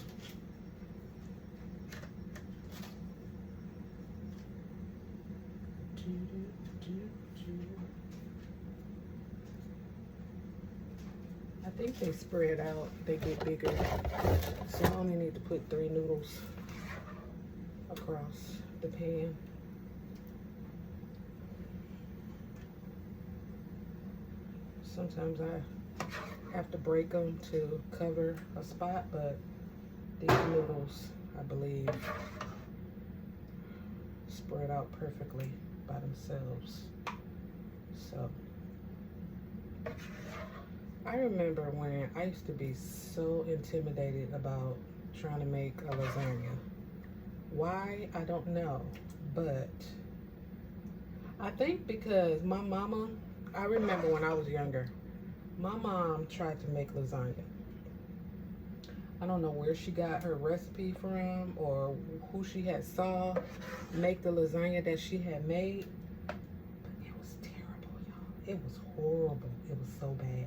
I think they spread out, they get bigger. So I only need to put 3 noodles across the pan. Sometimes I have to break them to cover a spot, but these noodles, I believe, spread out perfectly by themselves. So I remember when I used to be so intimidated about trying to make a lasagna. Why? I don't know, but I think because my mama, I remember when I was younger, my mom tried to make lasagna. I don't know where she got her recipe from or who she had saw make the lasagna that she had made, but it was terrible, y'all. It was horrible. It was so bad.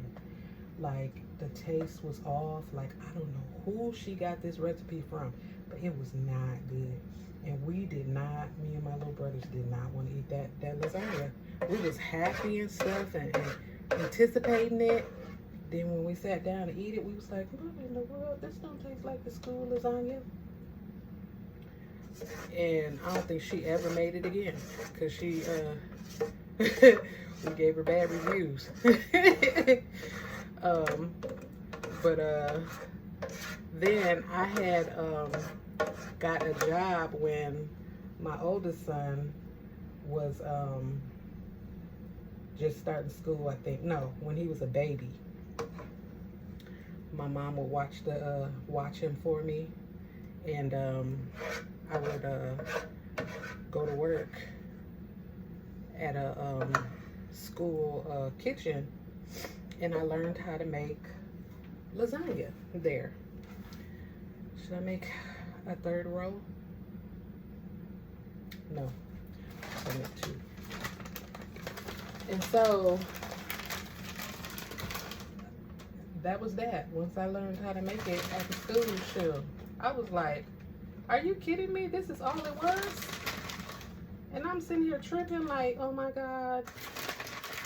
Like, the taste was off. Like, I don't know who she got this recipe from, but it was not good. And we did not, me and my little brothers did not want to eat that lasagna. We was happy and stuff and anticipating it. Then when we sat down to eat it, we was like, what in the world? This don't taste like the school lasagna. And I don't think she ever made it again, because she, we gave her bad reviews. Then I had got a job when my oldest son was just starting school, I think. No, when he was a baby. My mom would watch him for me, and I would go to work at a school kitchen, and I learned how to make lasagna there. Should I make a 3rd row? No, I make 2. And so that was that. Once I learned how to make it at the school show, I was like, are you kidding me? This is all it was? And I'm sitting here tripping like, oh my God,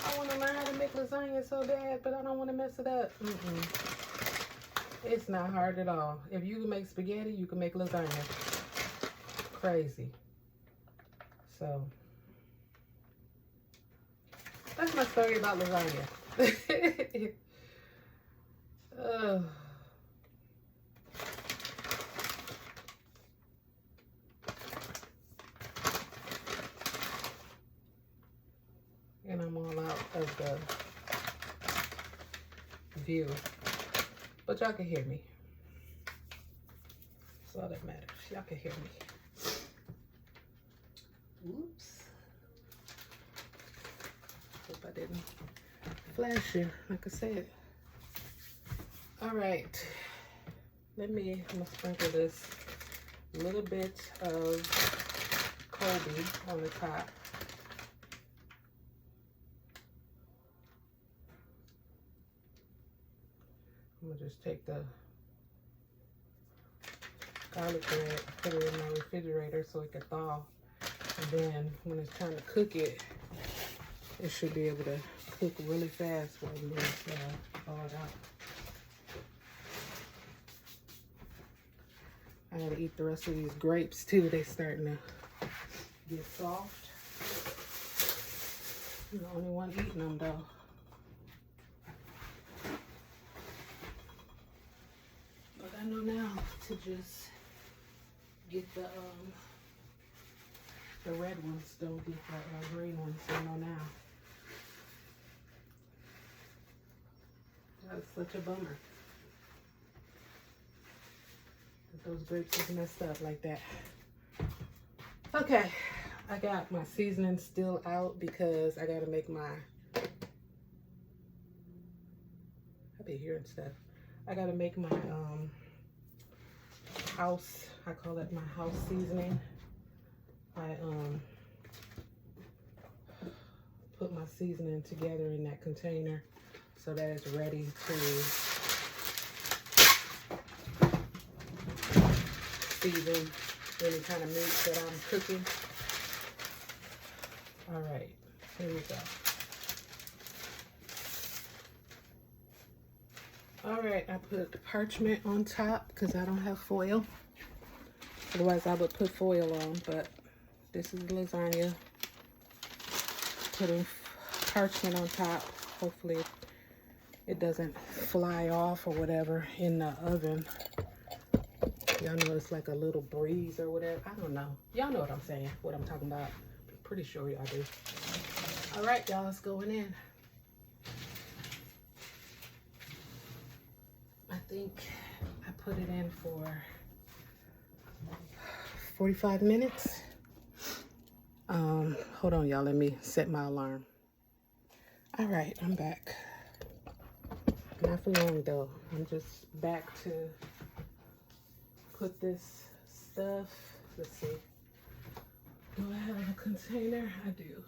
I want to learn how to make lasagna so bad, but I don't want to mess it up. It's not hard at all. If you can make spaghetti, you can make lasagna. Crazy. So that's my story about lasagna. And I'm all out of the view, but y'all can hear me. That's all that matters. Y'all can hear me. Oops. Hope I didn't flash you, like I said. All right, I'm gonna sprinkle this little bit of Colby on the top. I'm gonna just take the garlic bread, put it in my refrigerator so it can thaw. And then when it's time to cook it, it should be able to cook really fast when it's thawed out. I gotta eat the rest of these grapes too. They starting to get soft. I'm the only one eating them though. But I know now to just get the red ones. Don't get the green ones. I know now. That's such a bummer. Those grapes is messed up like that. Okay, I got my seasoning still out because I gotta make my, I be hearing stuff. I gotta make my house, I call it my house seasoning. I put my seasoning together in that container so that it's ready to season any kind of meat that I'm cooking. All right, here we go. All right, I put the parchment on top because I don't have foil. Otherwise, I would put foil on, but this is lasagna. Putting parchment on top. Hopefully it doesn't fly off or whatever in the oven. Y'all know it's like a little breeze or whatever. I don't know. Y'all know what I'm saying, what I'm talking about. I'm pretty sure y'all do. All right, y'all, it's going in. I think I put it in for 45 minutes. Hold on, y'all. Let me set my alarm. All right, I'm back. Not for long, though. I'm just back to put this stuff. Let's see. Do I have a container? I do.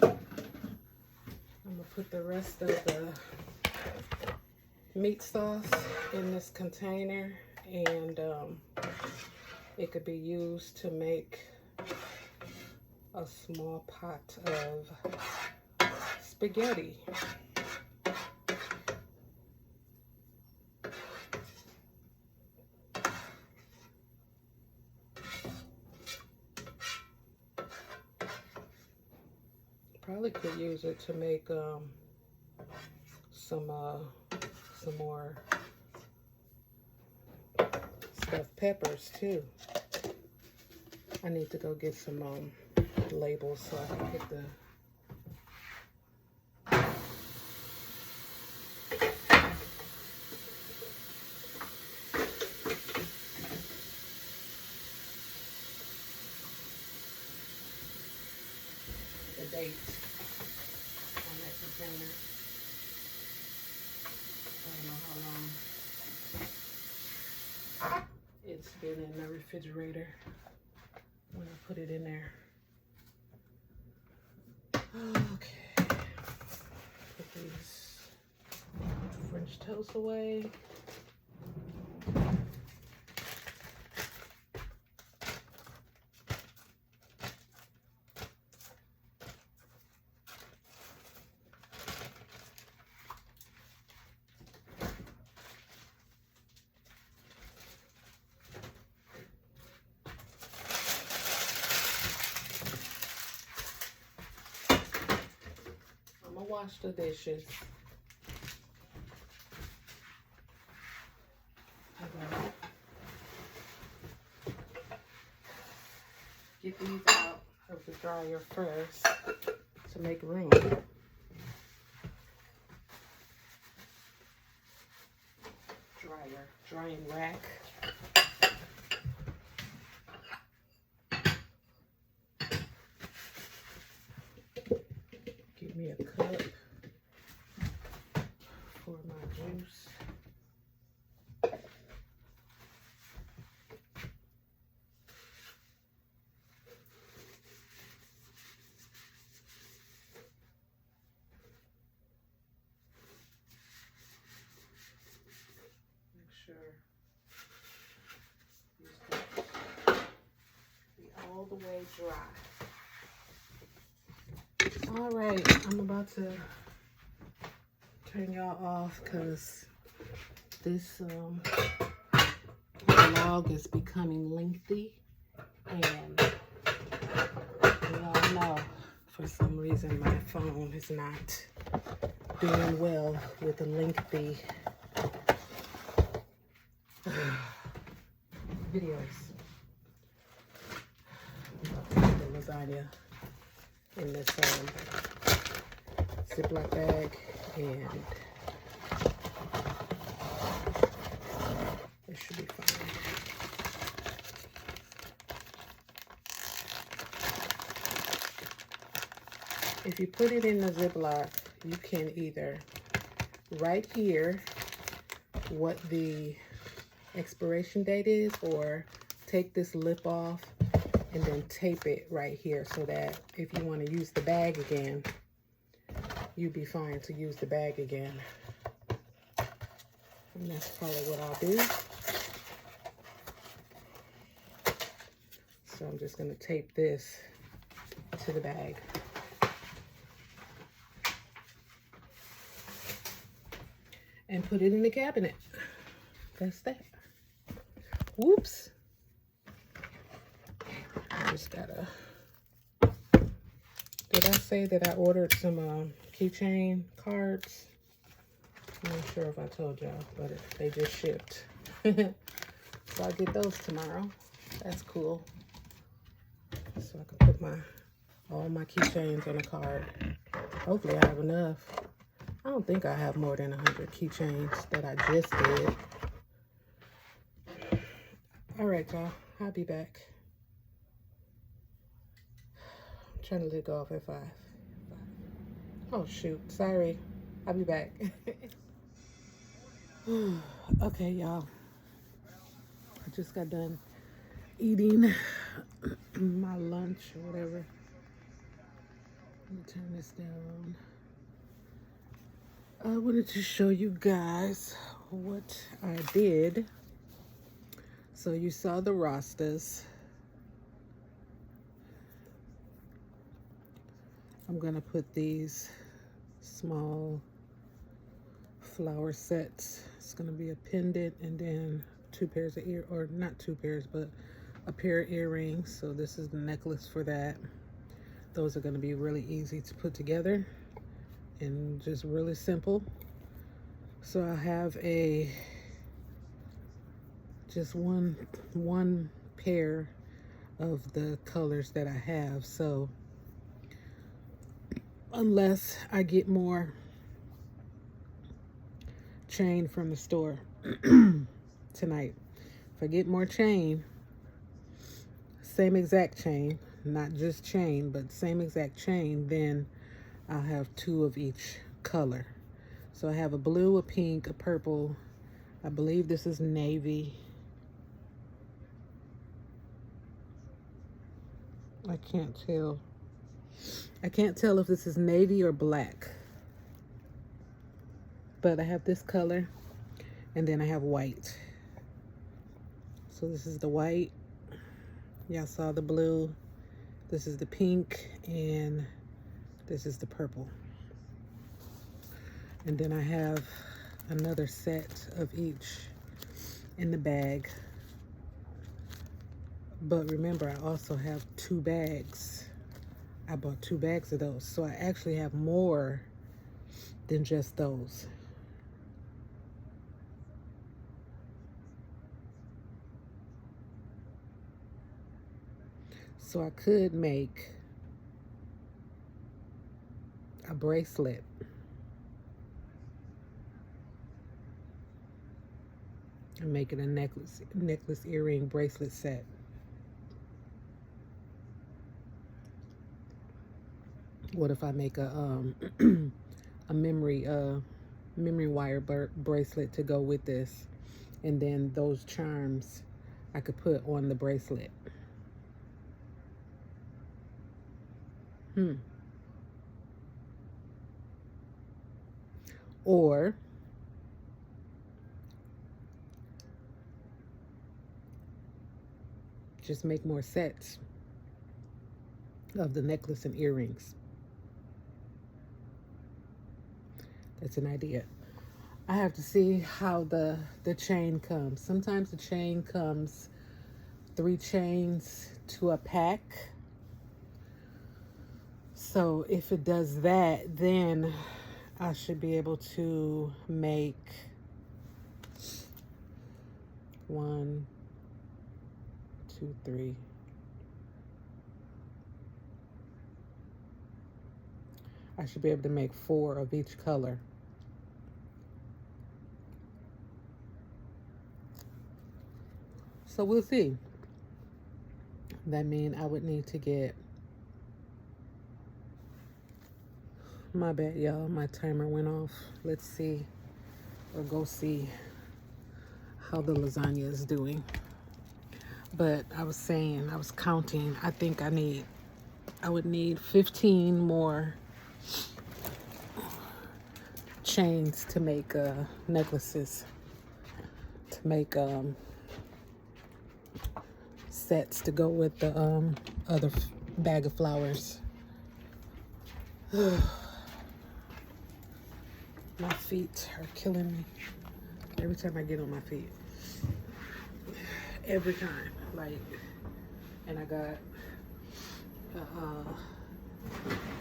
I'm gonna put the rest of the meat sauce in this container, and it could be used to make a small pot of spaghetti. Probably could use it to make some more stuffed peppers too. I need to go get some labels so I can get the date on that container. I don't know how long it's been in the refrigerator when I put it in there. Okay, put these French toast away. Wash the dishes. Get these out of the dryer first to make room. Drying rack. Give me a cup. dry. All right, I'm about to turn y'all off because this vlog is becoming lengthy, and y'all know for some reason my phone is not doing well with the lengthy videos. The lasagna in this Ziploc bag, and it should be fine. If you put it in the Ziploc, you can either write here what the expiration date is, or take this lip off and then tape it right here so that if you want to use the bag again, you'd be fine to use the bag again. And that's probably what I'll do. So I'm just going to tape this to the bag. And put it in the cabinet. That's that. Whoops. I just gotta... Did I say that I ordered some keychain cards? I'm not sure if I told y'all, but they just shipped. So I'll get those tomorrow. That's cool. So I can put all my keychains on a card. Hopefully I have enough. I don't think I have more than 100 keychains that I just did. All right, y'all. I'll be back. I'm trying to let go off at 5. Oh, shoot. Sorry. I'll be back. Okay, y'all. I just got done eating my lunch or whatever. Let me turn this down. I wanted to show you guys what I did. So you saw the Rastas. I'm gonna put these small flower sets. It's gonna be a pendant and then 2 pairs of or not 2 pairs, but a pair of earrings. So this is the necklace for that. Those are gonna be really easy to put together and just really simple. So I have just one pair of the colors that I have. So unless I get more chain from the store tonight, if I get more chain, same exact chain, not just chain, but same exact chain, then I'll have 2 of each color. So I have a blue, a pink, a purple. I believe this is navy. I can't tell. I can't tell if this is navy or black. But I have this color, and then I have white. So this is the white. Y'all saw the blue. This is the pink, and this is the purple. And then I have another set of each in the bag. But remember, I also have 2 bags. I bought 2 bags of those. So I actually have more than just those. So I could make a bracelet. And make it a necklace, earring, bracelet set. What if I make a a memory wire bracelet to go with this, and then those charms I could put on the bracelet. Or just make more sets of the necklace and earrings. That's an idea. I have to see how the chain comes. Sometimes the chain comes 3 chains to a pack. So if it does that, then I should be able to make 1, 2, 3. I should be able to make 4 of each color. So we'll see. That means I would need to get, my bad y'all, my timer went off. Let's see, or go see how the lasagna is doing. But I was saying, I was counting, I think I would need 15 more chains to make necklaces, to make sets to go with the other bag of flowers. My feet are killing me every time I get on my feet. Every time, like, and I got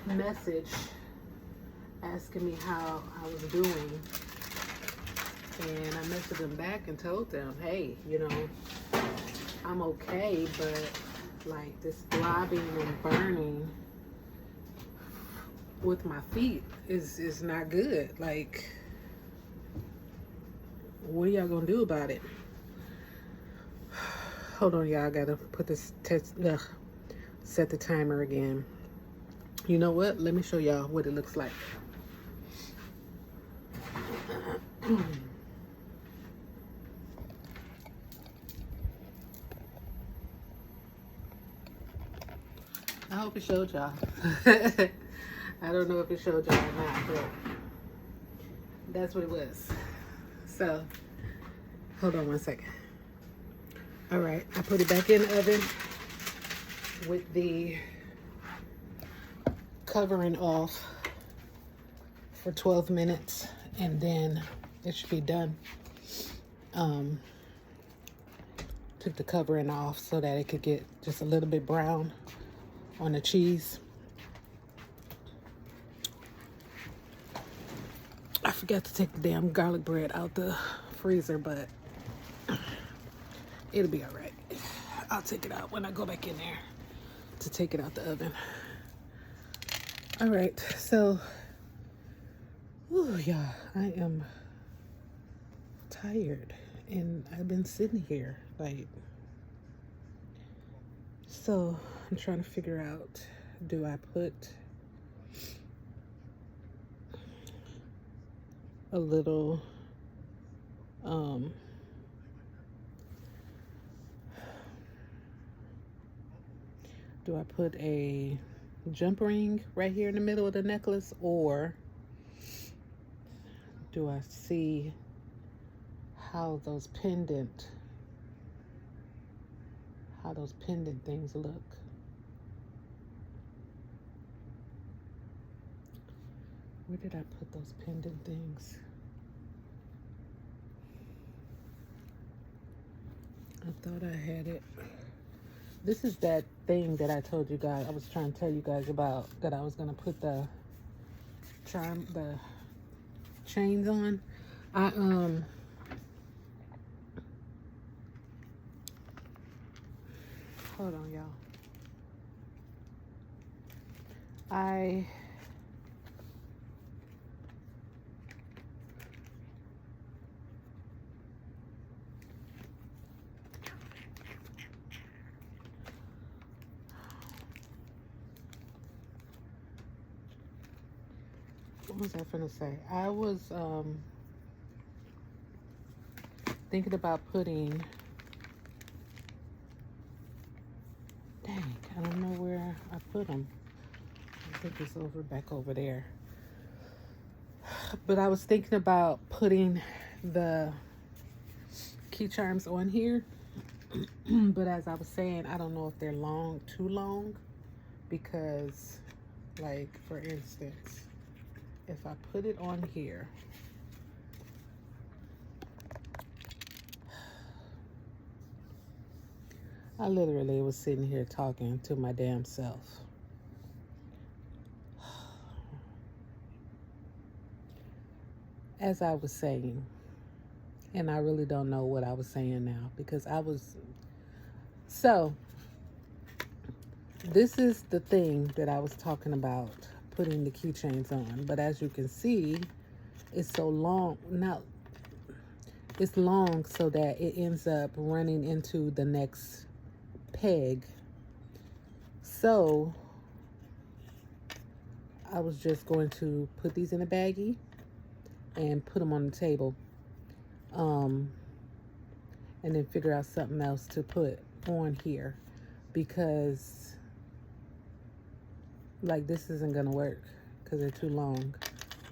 a message asking me how I was doing, and I messaged them back and told them, hey, you know, I'm okay, but like this throbbing and burning with my feet is not good. Like, what are y'all gonna do about it? Hold on, y'all. I gotta put this set the timer again. You know what? Let me show y'all what it looks like. I hope it showed y'all. I don't know if it showed y'all or not, but that's what it was. So, hold on one second. All right, I put it back in the oven with the covering off for 12 minutes, and then it should be done. Took the covering off so that it could get just a little bit brown on the cheese. I forgot to take the damn garlic bread out the freezer, but it'll be all right. I'll take it out when I go back in there to take it out the oven. All right, so, yeah, I am tired, and I've been sitting here, like, so I'm trying to figure out, do I put a little, do I put a jump ring right here in the middle of the necklace, or do I see how those pendant things look? Where did I put those pendant things? I thought I had it. This is that thing that I told you guys, I was trying to tell you guys about, that I was gonna put the chains on. Hold on, y'all. What was I finna say? I was thinking about putting, dang, I don't know where I put them. I think it's back over there. But I was thinking about putting the key charms on here. But as I was saying, I don't know if they're too long. because, like, for instance, if I put it on here, I literally was sitting here talking to my damn self. As I was saying, and I really don't know what I was saying now because I was... So, this is the thing that I was talking about, putting the keychains on. But as you can see, it's so long. Now, it's long so that it ends up running into the next peg. So I was just going to put these in a baggie and put them on the table, and then figure out something else to put on here, because like this isn't gonna work because they're too long.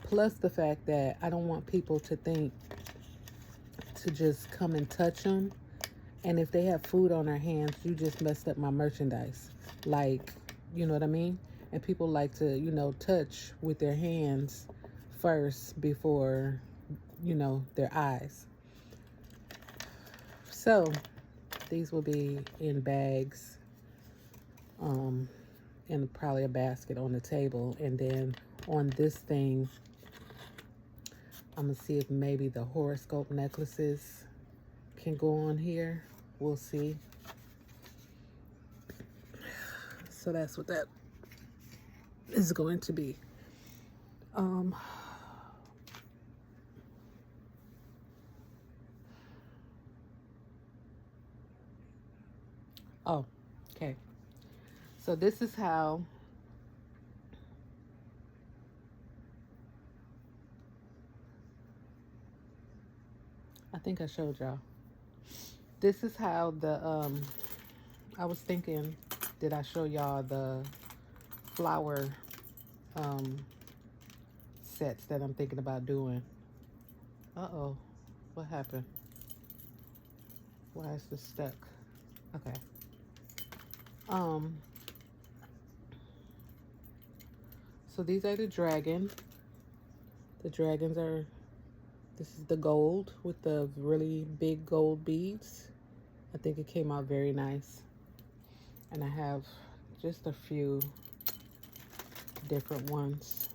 Plus the fact that I don't want people to think to just come and touch them, and if they have food on their hands, you just messed up my merchandise. Like, you know what I mean? And people like to, you know, touch with their hands first before, you know, their eyes. So these will be in bags, in probably a basket on the table. And then on this thing, I'm gonna see if maybe the horoscope necklaces can go on here. We'll see. So that's what that is going to be. Oh, okay. So this is how I think I showed y'all. This is how the I was thinking, did I show y'all the flower sets that I'm thinking about doing? Uh-oh, what happened? Why is this stuck? Okay. So these are the dragon. The dragons are, this is the gold with the really big gold beads. I think it came out very nice. And I have just a few different ones.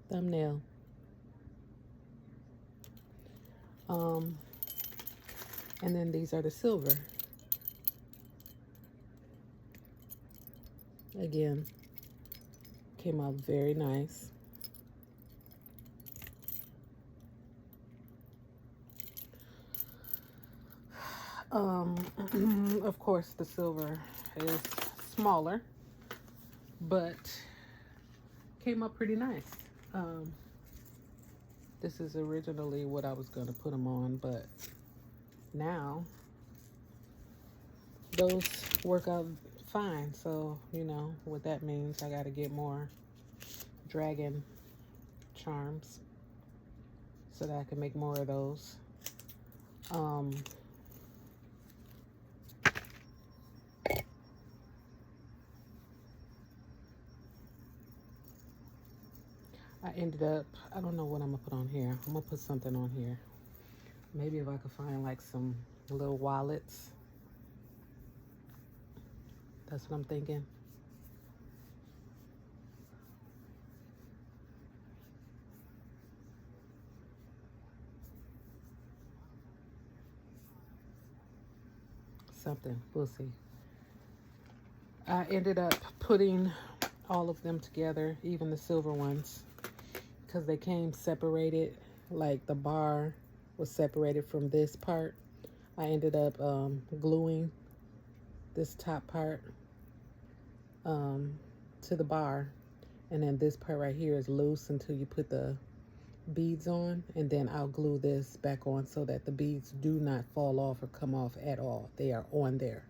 Thumbnail. And then these are the silver. Again, came out very nice. Of course, the silver is smaller, but came up pretty nice. This is originally what I was going to put them on, but now those work out fine. So, you know what that means. I got to get more dragon charms so that I can make more of those. I ended up, I don't know what I'm gonna put on here. I'm gonna put something on here. Maybe if I could find like some little wallets. That's what I'm thinking. Something, we'll see. I ended up putting all of them together, even the silver ones, because they came separated. Like the bar was separated from this part. I ended up gluing this top part to the bar, and then this part right here is loose until you put the beads on, and then I'll glue this back on so that the beads do not fall off or come off at all. They are on there.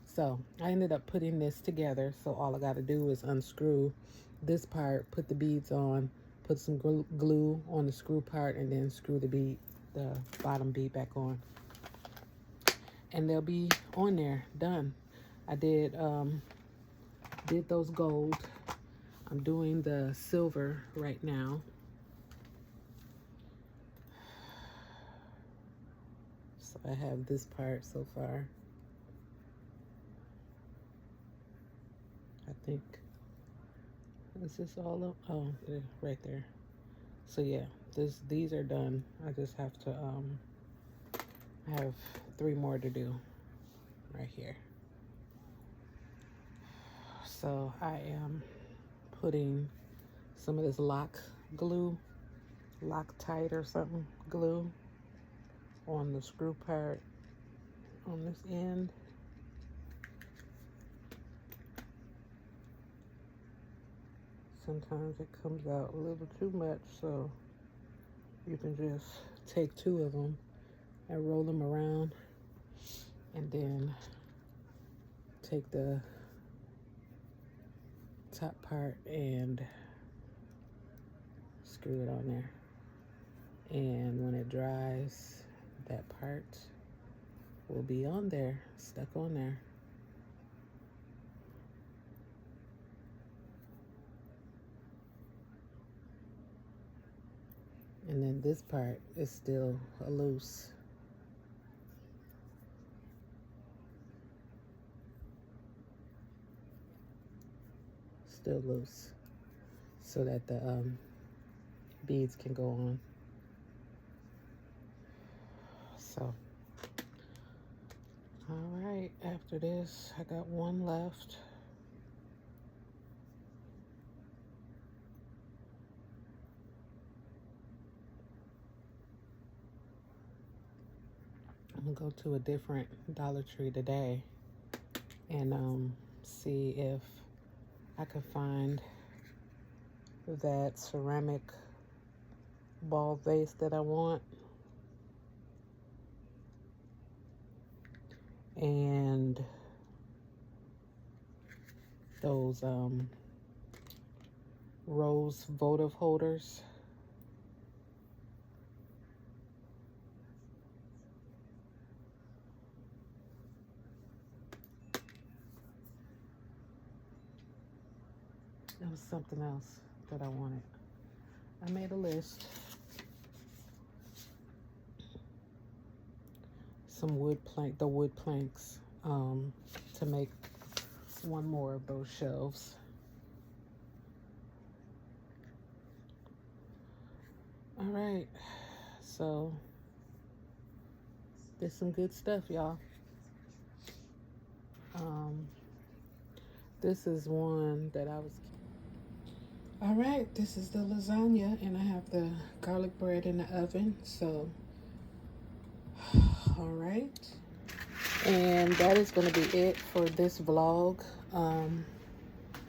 So I ended up putting this together, so all I got to do is unscrew this part, put the beads on, put some glue on the screw part and then screw the bottom bead back on. And they'll be on there, done. I did those gold. I'm doing the silver right now. So I have this part so far. I think, is this all up? Oh, right there. So yeah, these are done. I just have to, I have 3 more to do right here. So I am putting some of this Loctite or something glue on the screw part on this end. Sometimes it comes out a little too much, so you can just take 2 of them and roll them around, and then take the top part and screw it on there. And when it dries, that part will be on there, stuck on there. And then this part is still loose. Still loose, so that the beads can go on. So, all right, after this, I got 1 left. I'm gonna go to a different Dollar Tree today and see if I can find that ceramic ball vase that I want, and those rose votive holders. There was something else that I wanted. I made a list. Some wood planks to make 1 more of those shelves. All right, so there's some good stuff, y'all. This is one that I was. All right, this is the lasagna, and I have the garlic bread in the oven. So, all right, and that is going to be it for this vlog.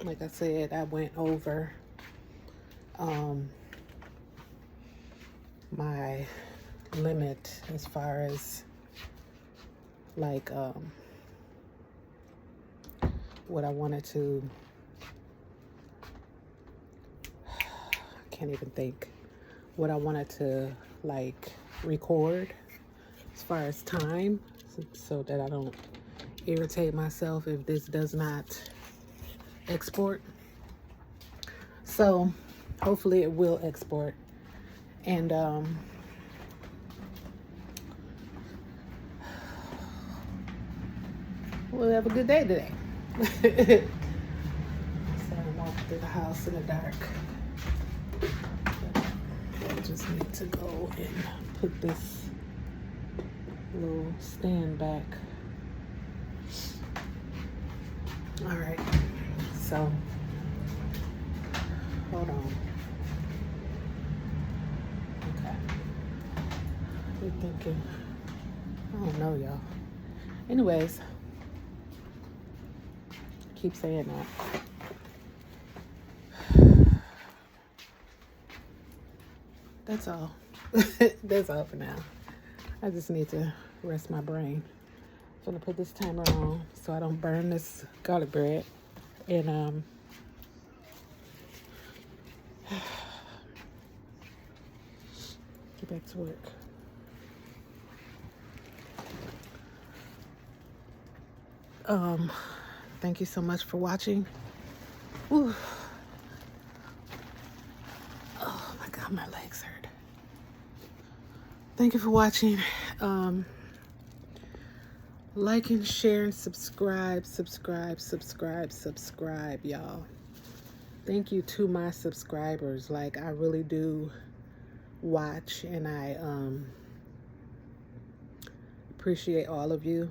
Like I said, I went over my limit as far as like what I wanted to. Can't even think what I wanted to like record as far as time, so that I don't irritate myself if this does not export. So hopefully it will export, and we'll have a good day today. So I'm walking through the house in the dark. I just need to go and put this little stand back. All right, so hold on. Okay, you're thinking, I don't know, y'all. Anyways, keep saying that. That's all. That's all for now. I just need to rest my brain. I'm gonna put this timer on so I don't burn this garlic bread. And get back to work. Thank you so much for watching. Whew. Oh my God, my legs hurt. Thank you for watching. Like and share and subscribe, y'all. Thank you to my subscribers. Like, I really do watch, and I appreciate all of you.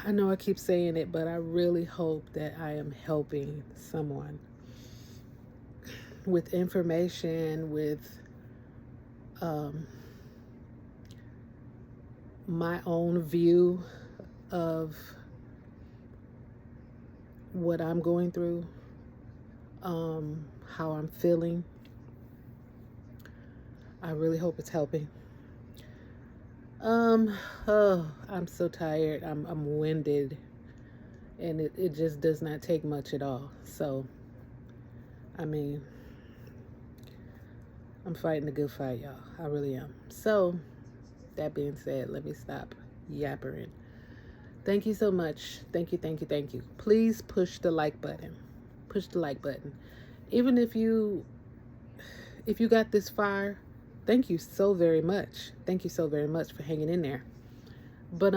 I know I keep saying it, but I really hope that I am helping someone with information, with my own view of what I'm going through, how I'm feeling. I really hope it's helping. Oh, I'm so tired. I'm winded, and it just does not take much at all. So, I mean, I'm fighting a good fight, y'all. I really am. So, that being said, let me stop yappering. Thank you so much. Thank you, thank you, thank you. Please push the like button. Push the like button. Even if you got this far, thank you so very much. Thank you so very much for hanging in there. But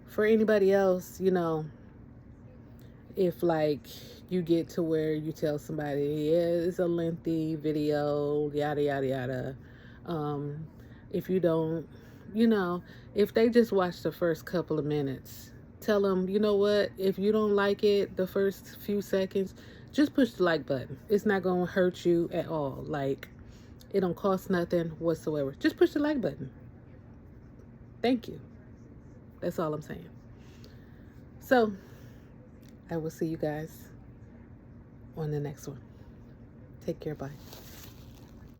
for anybody else, you know, if like you get to where you tell somebody, yeah, it's a lengthy video, yada yada yada. If you don't, you know, if they just watch the first couple of minutes, tell them, you know what, if you don't like it the first few seconds, just push the like button. It's not going to hurt you at all. Like, it don't cost nothing whatsoever. Just push the like button. Thank you. That's all I'm saying. So, I will see you guys on the next one. Take care. Bye.